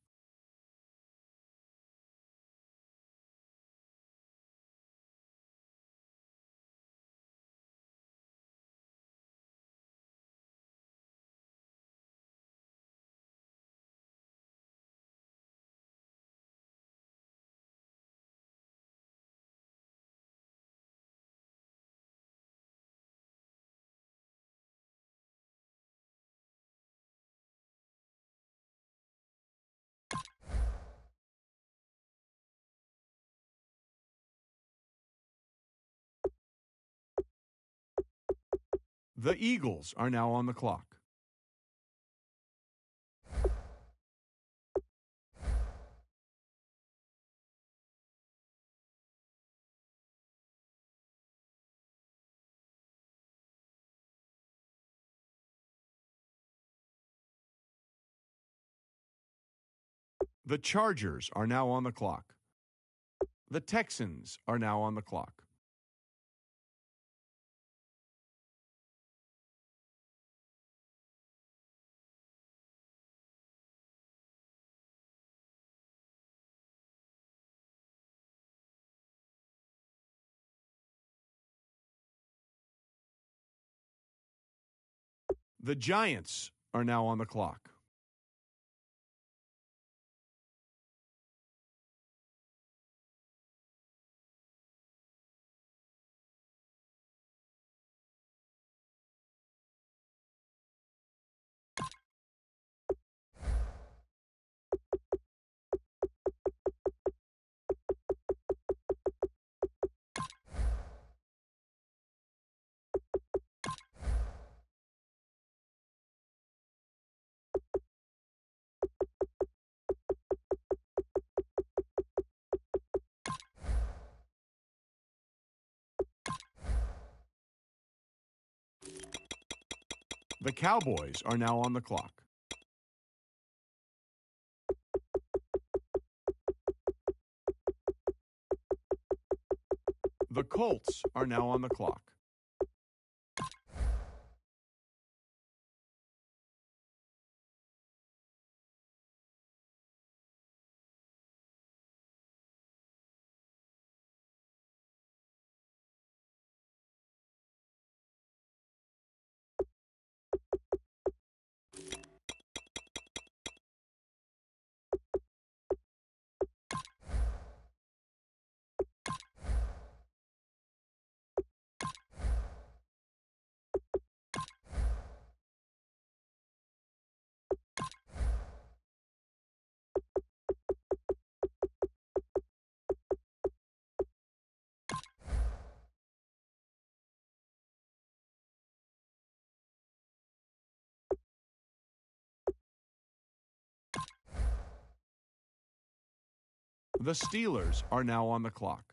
The Eagles are now on the clock. The Chargers are now on the clock. The Texans are now on the clock. The Giants are now on the clock. The Cowboys are now on the clock. The Colts are now on the clock. The Steelers are now on the clock.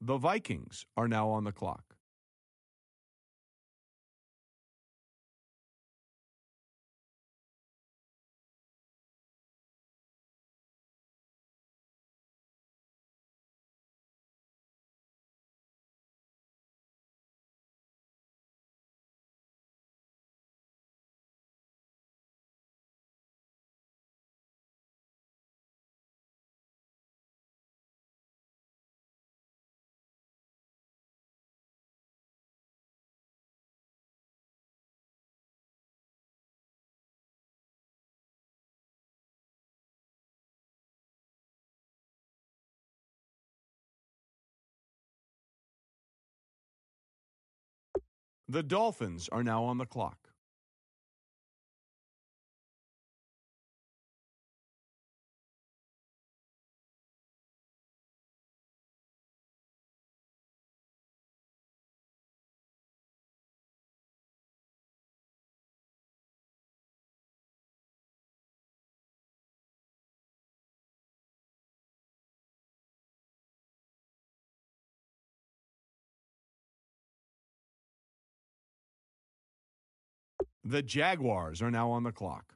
The Vikings are now on the clock. The Dolphins are now on the clock. The Jaguars are now on the clock.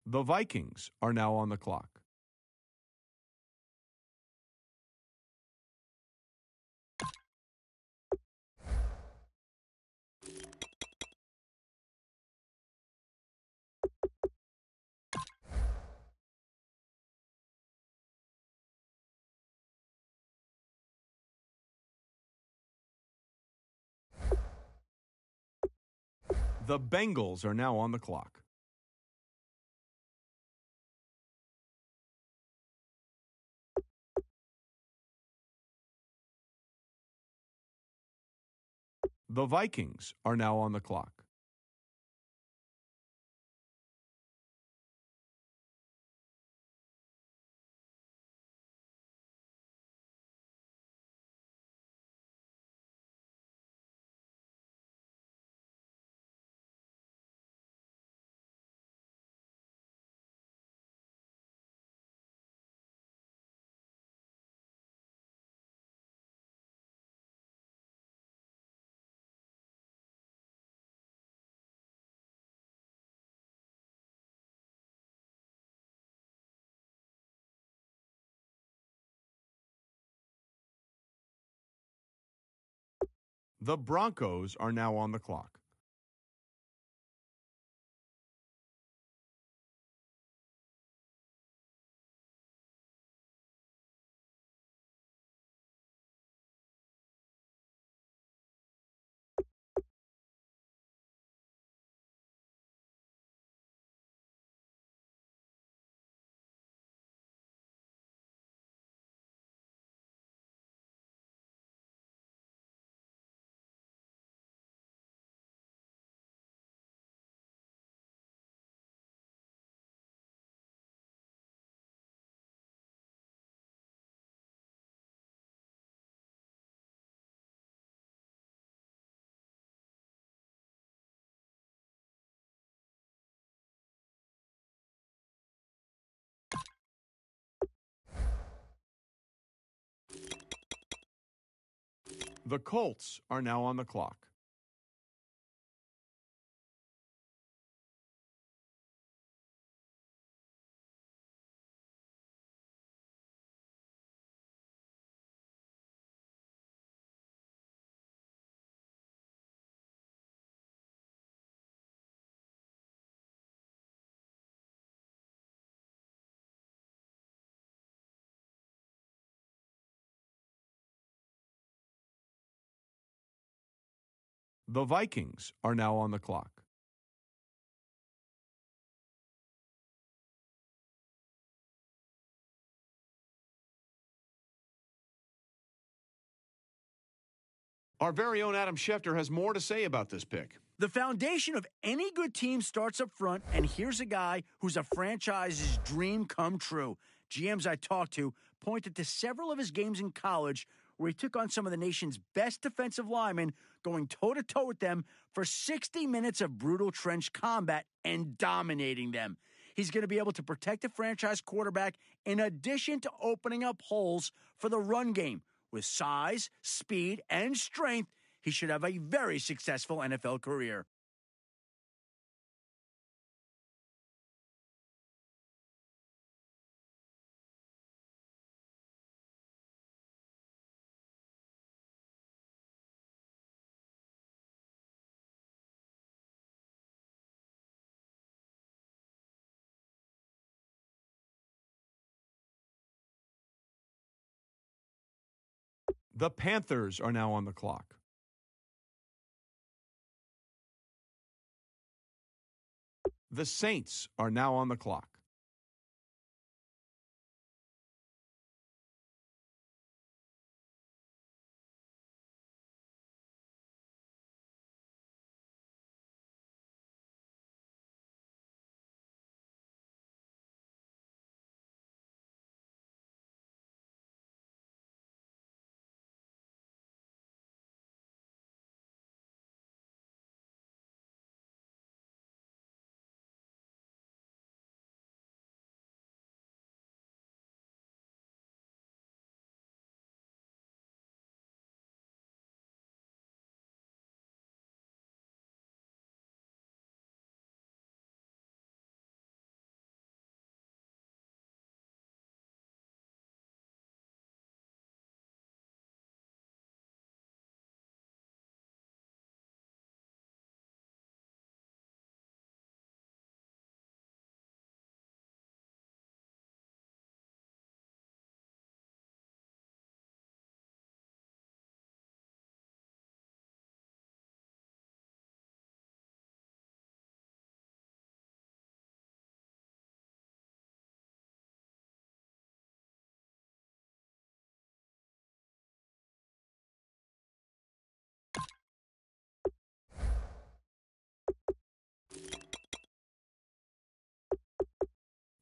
The Vikings are now on the clock. The Bengals are now on the clock. The Vikings are now on the clock. The Broncos are now on the clock. The Colts are now on the clock. The Vikings are now on the clock. Our very own Adam Schefter has more to say about this pick. The foundation of any good team starts up front, and here's a guy who's a franchise's dream come true. GMs I talked to pointed to several of his games in college where he took on some of the nation's best defensive linemen, going toe-to-toe with them for 60 minutes of brutal trench combat and dominating them. He's going to be able to protect the franchise quarterback in addition to opening up holes for the run game. With size, speed, and strength, he should have a very successful NFL career. The Panthers are now on the clock. The Saints are now on the clock.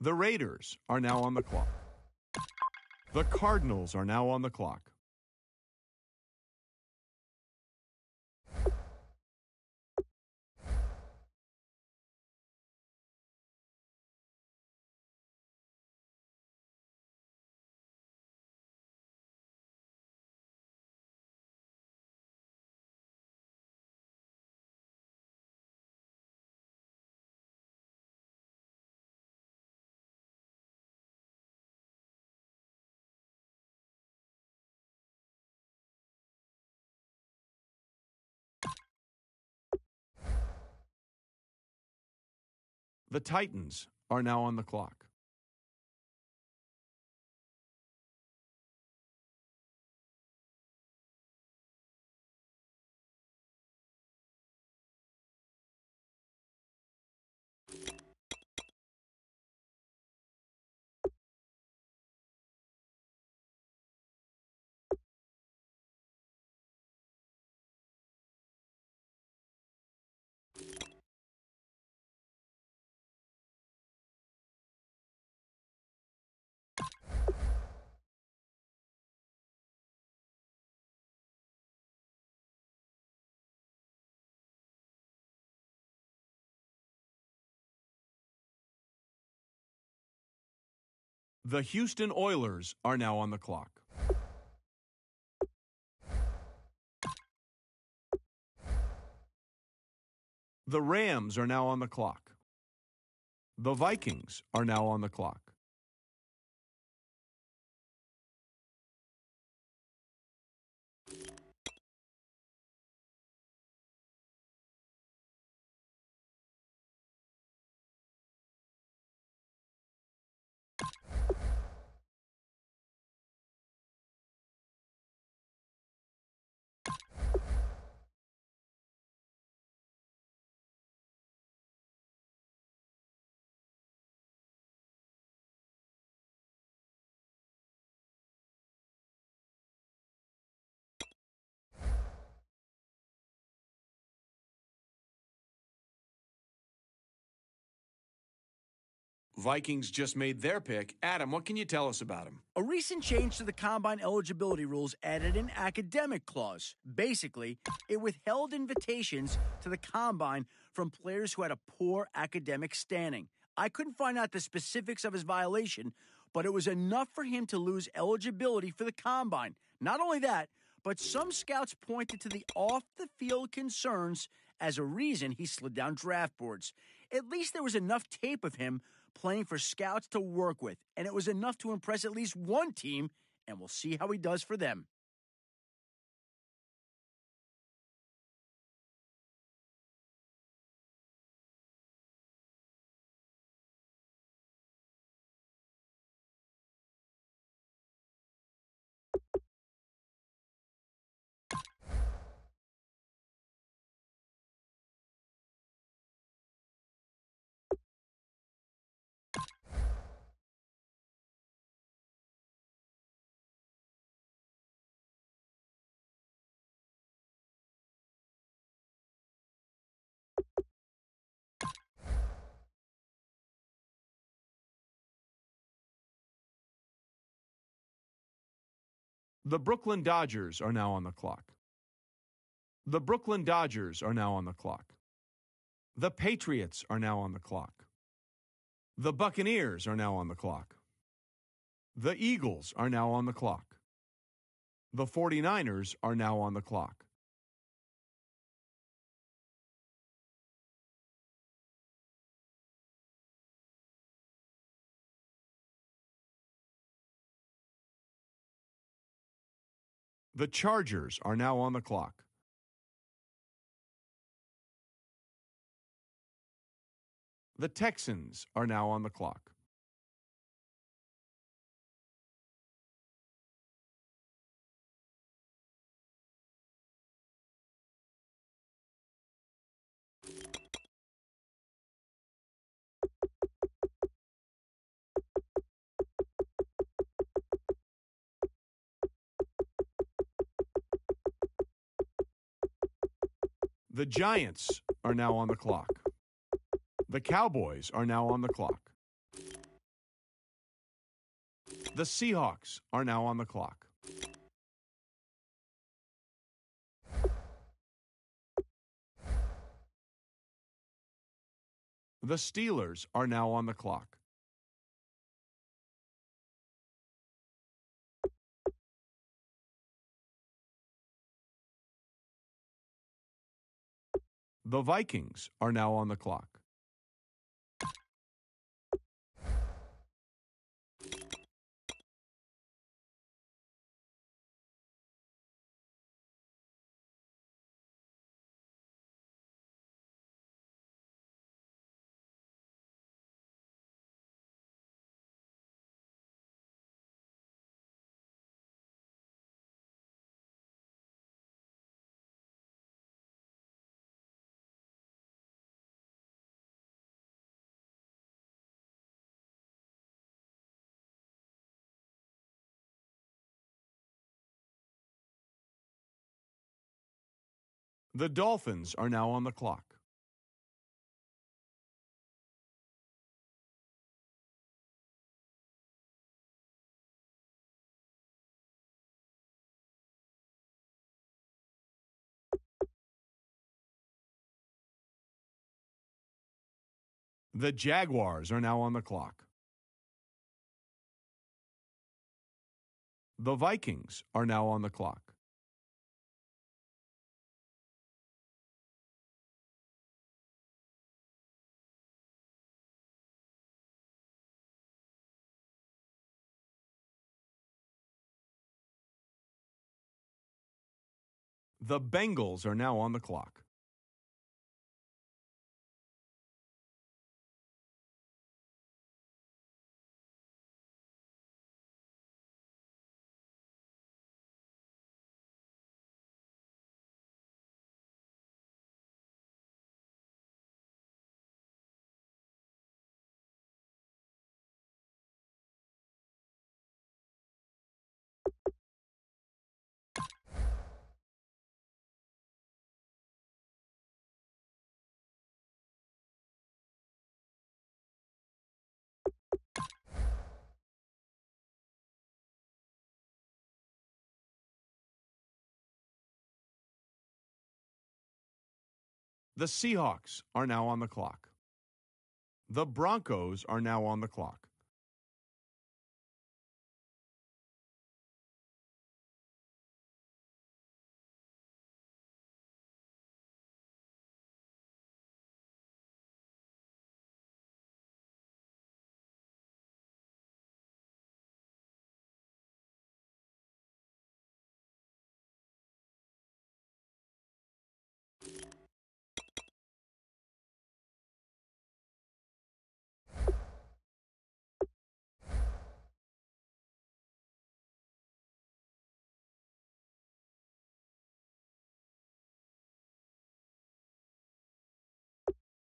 The Raiders are now on the clock. The Cardinals are now on the clock. The Titans are now on the clock. The Houston Oilers are now on the clock. The Rams are now on the clock. The Vikings are now on the clock. Vikings just made their pick. Adam, what can you tell us about him? A recent change to the combine eligibility rules added an academic clause. Basically, it withheld invitations to the combine from players who had a poor academic standing. I couldn't find out the specifics of his violation, but it was enough for him to lose eligibility for the combine. Not only that, but some scouts pointed to the off-the-field concerns as a reason he slid down draft boards. At least there was enough tape of him playing for scouts to work with, and it was enough to impress at least one team, and we'll see how he does for them. The Brooklyn Dodgers are now on the clock. The Brooklyn Dodgers are now on the clock. The Patriots are now on the clock. The Buccaneers are now on the clock. The Eagles are now on the clock. The 49ers are now on the clock. The Chargers are now on the clock. The Texans are now on the clock. The Giants are now on the clock. The Cowboys are now on the clock. The Seahawks are now on the clock. The Steelers are now on the clock. The Vikings are now on the clock. The Dolphins are now on the clock. The Jaguars are now on the clock. The Vikings are now on the clock. The Bengals are now on the clock. The Seahawks are now on the clock. The Broncos are now on the clock.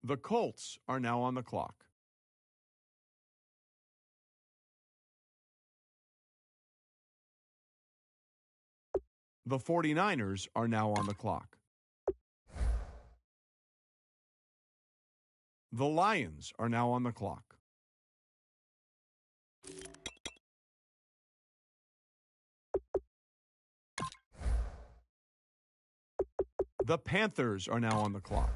The Colts are now on the clock. The 49ers are now on the clock. The Lions are now on the clock. The Panthers are now on the clock.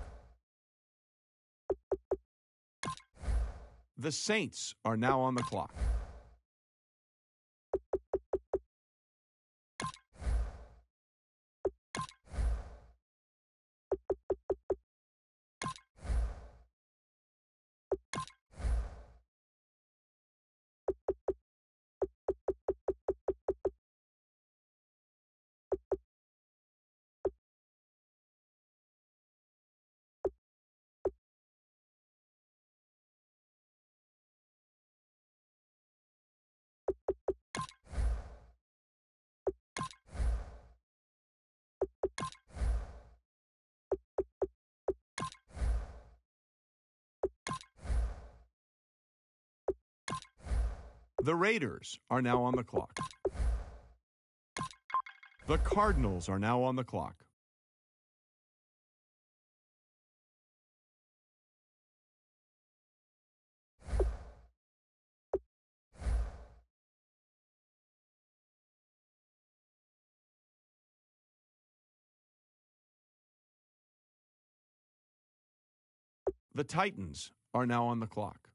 The Saints are now on the clock. The Raiders are now on the clock. The Cardinals are now on the clock. The Titans are now on the clock.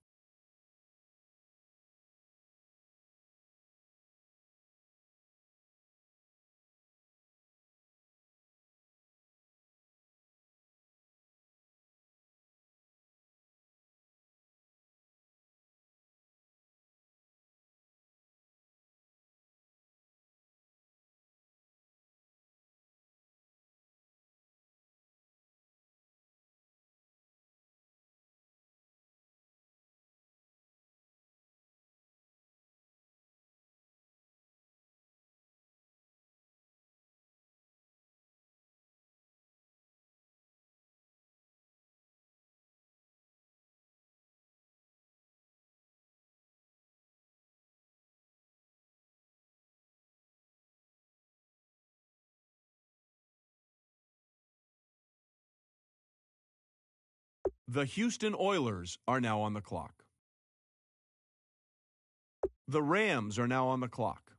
The Houston Oilers are now on the clock. The Rams are now on the clock.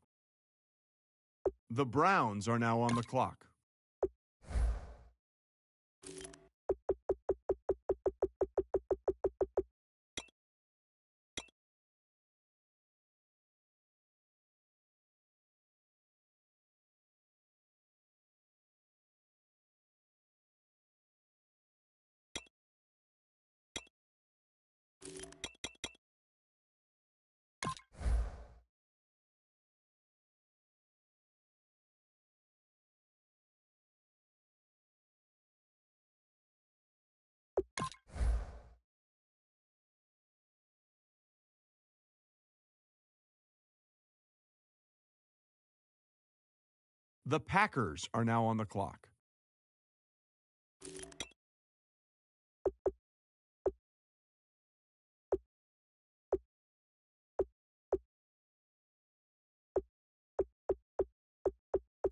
The Browns are now on the clock. The Packers are now on the clock.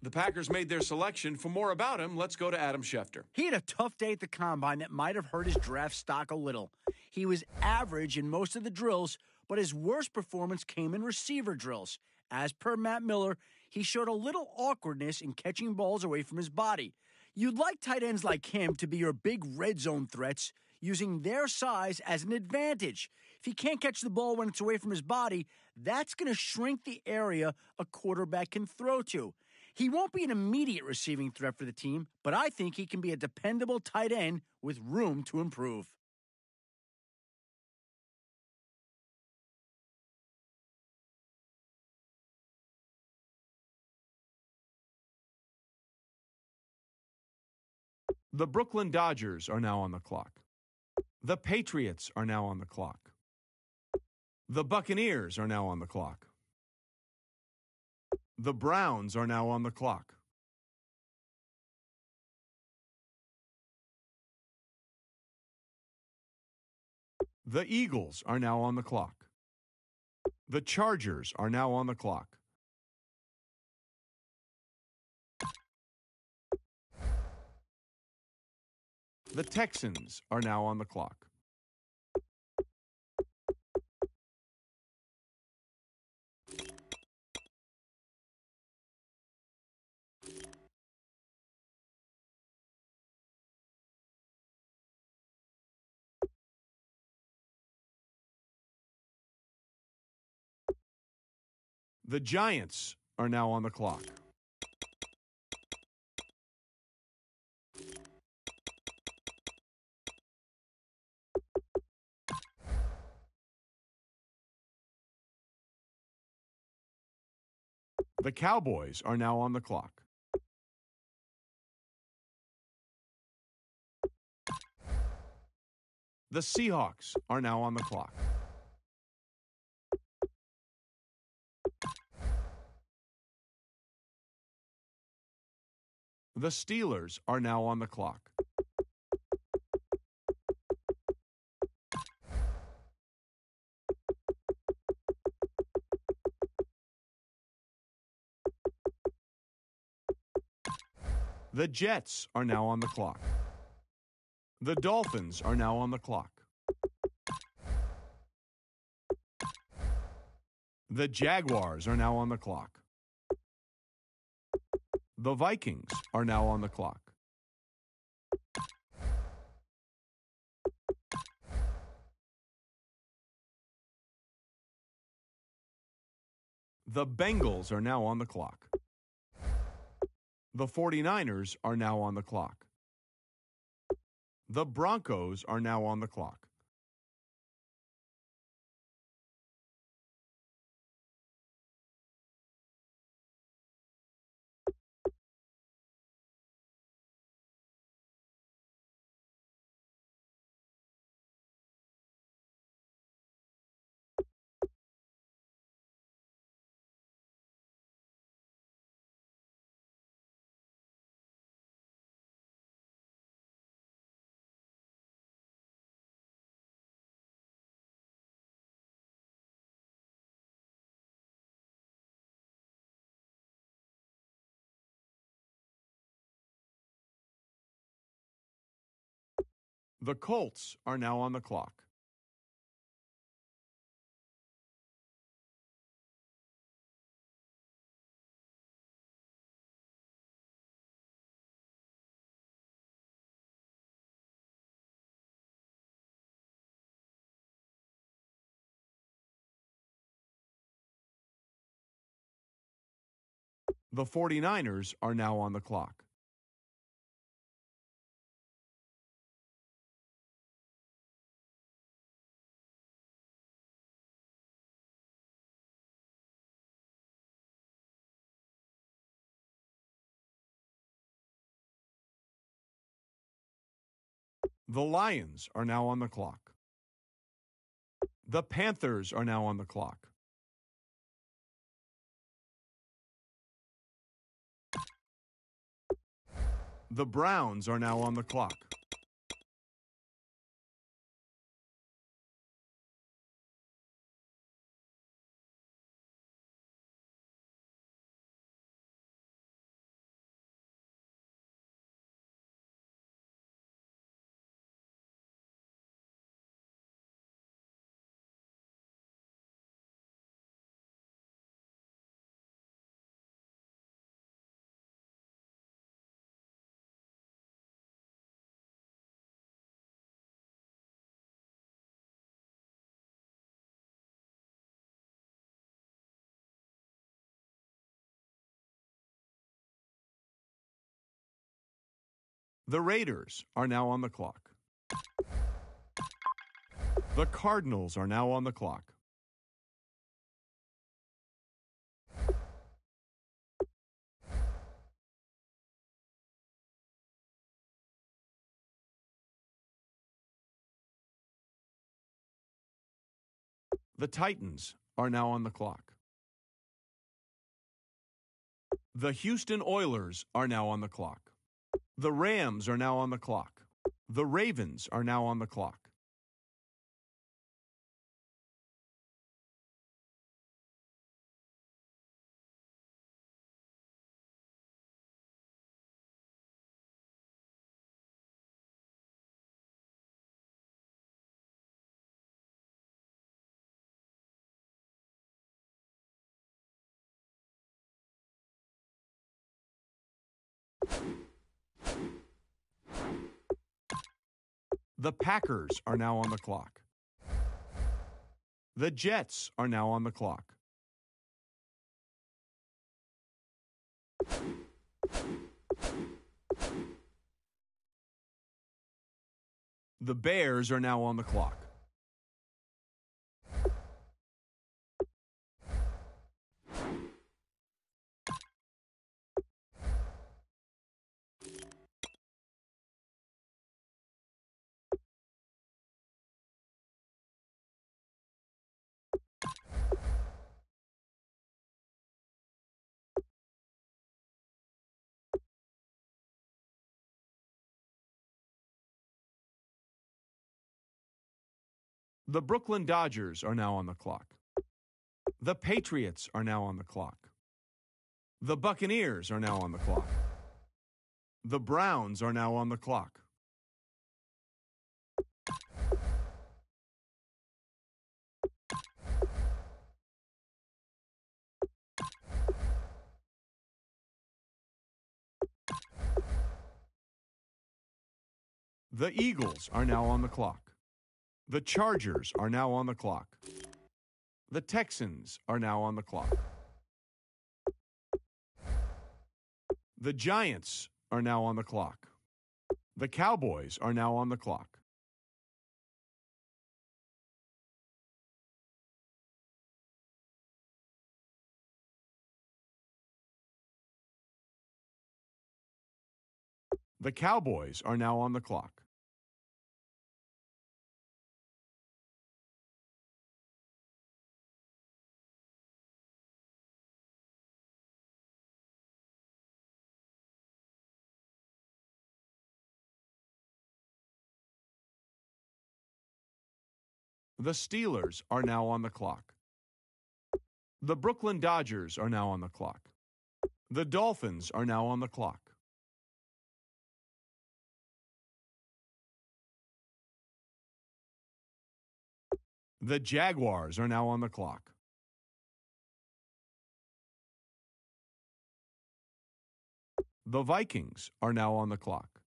The Packers made their selection. For more about him, let's go to Adam Schefter. He had a tough day at the combine that might have hurt his draft stock a little. He was average in most of the drills, but his worst performance came in receiver drills. As per Matt Miller, he showed a little awkwardness in catching balls away from his body. You'd like tight ends like him to be your big red zone threats, using their size as an advantage. If he can't catch the ball when it's away from his body, that's going to shrink the area a quarterback can throw to. He won't be an immediate receiving threat for the team, but I think he can be a dependable tight end with room to improve. The Brooklyn Dodgers are now on the clock. The Patriots are now on the clock. The Buccaneers are now on the clock. The Browns are now on the clock. The Eagles are now on the clock. The Chargers are now on the clock. The Texans are now on the clock. The Giants are now on the clock. The Cowboys are now on the clock. The Seahawks are now on the clock. The Steelers are now on the clock. The Jets are now on the clock. The Dolphins are now on the clock. The Jaguars are now on the clock. The Vikings are now on the clock. The Bengals are now on the clock. The 49ers are now on the clock. The Broncos are now on the clock. The Colts are now on the clock. The 49ers are now on the clock. The Lions are now on the clock. The Panthers are now on the clock. The Browns are now on the clock. The Raiders are now on the clock. The Cardinals are now on the clock. The Titans are now on the clock. The Houston Oilers are now on the clock. The Rams are now on the clock. The Ravens are now on the clock. The Packers are now on the clock. The Jets are now on the clock. The Bears are now on the clock. The Brooklyn Dodgers are now on the clock. The Patriots are now on the clock. The Buccaneers are now on the clock. The Browns are now on the clock. The Eagles are now on the clock. The Chargers are now on the clock. The Texans are now on the clock. The Giants are now on the clock. The Cowboys are now on the clock. The Cowboys are now on the clock. The Steelers are now on the clock. The Brooklyn Dodgers are now on the clock. The Dolphins are now on the clock. The Jaguars are now on the clock. The Vikings are now on the clock.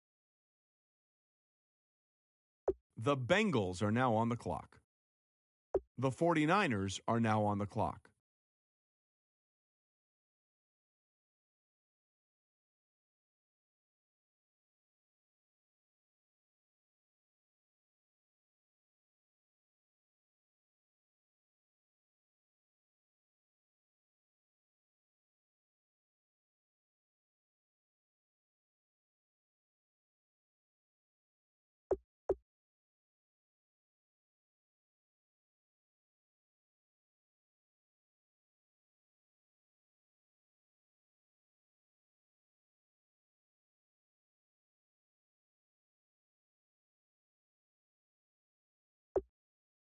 The Bengals are now on the clock. The 49ers are now on the clock.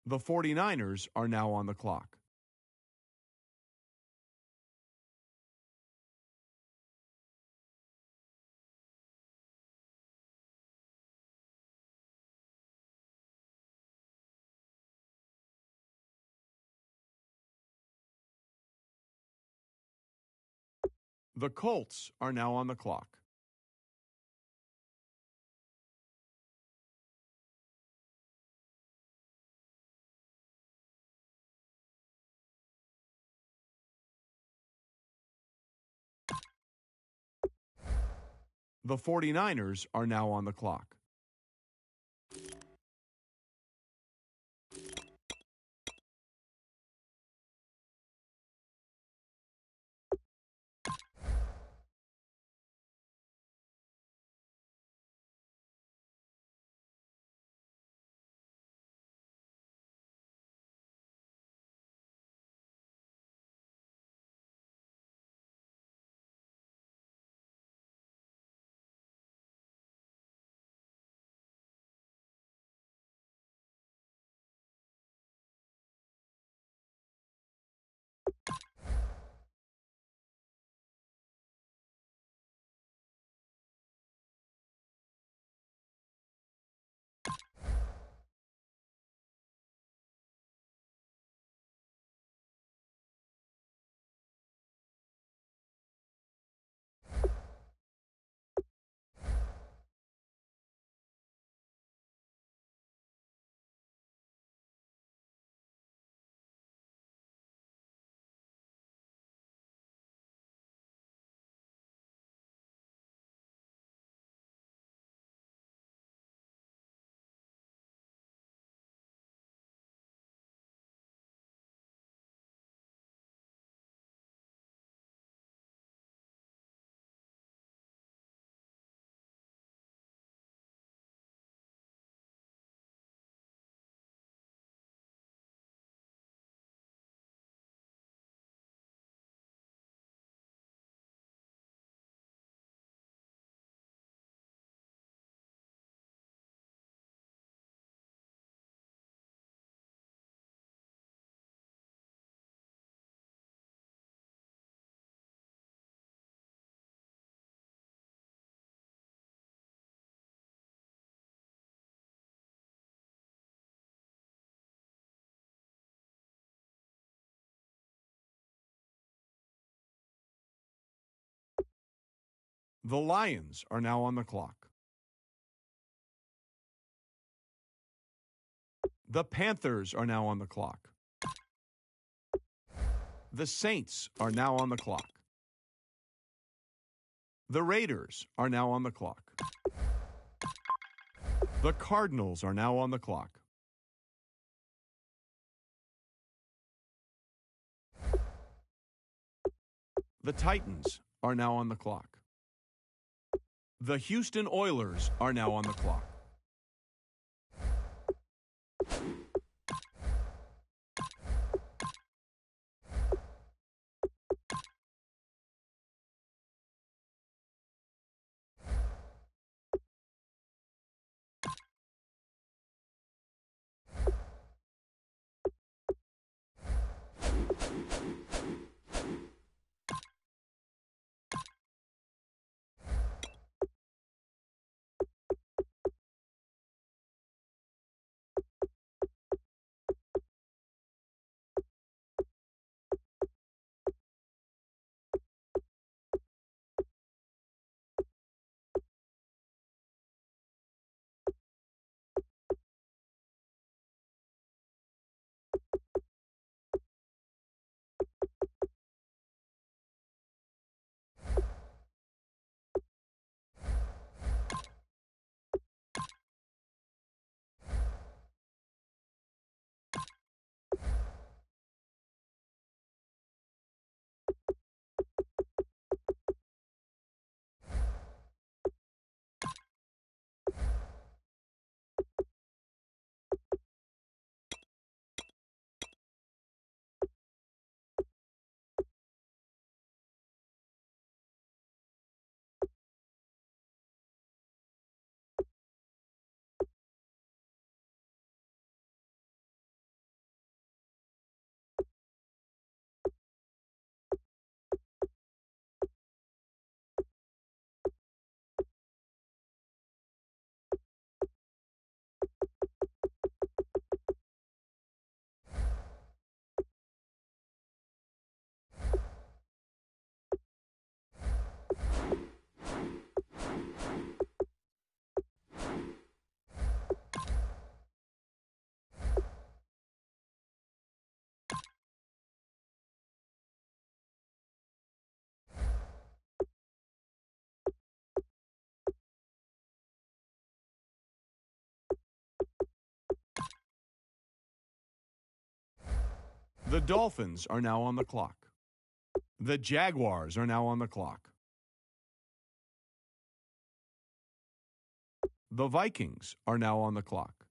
The 49ers are now on the clock. The Colts are now on the clock. The 49ers are now on the clock. The Lions are now on the clock. The Panthers are now on the clock. The Saints are now on the clock. The Raiders are now on the clock. The Cardinals are now on the clock. The Titans are now on the clock. The Houston Oilers are now on the clock. Dolphins are now on the clock. The Jaguars are now on the clock. The Vikings are now on the clock.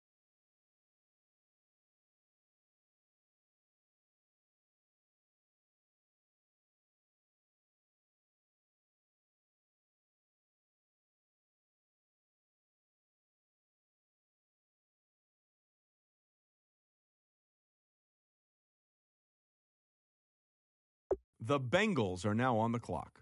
The Bengals are now on the clock.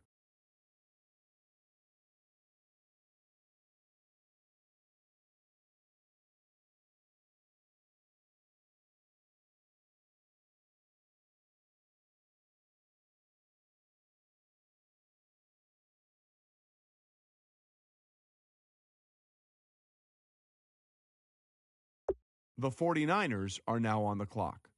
The 49ers are now on the clock.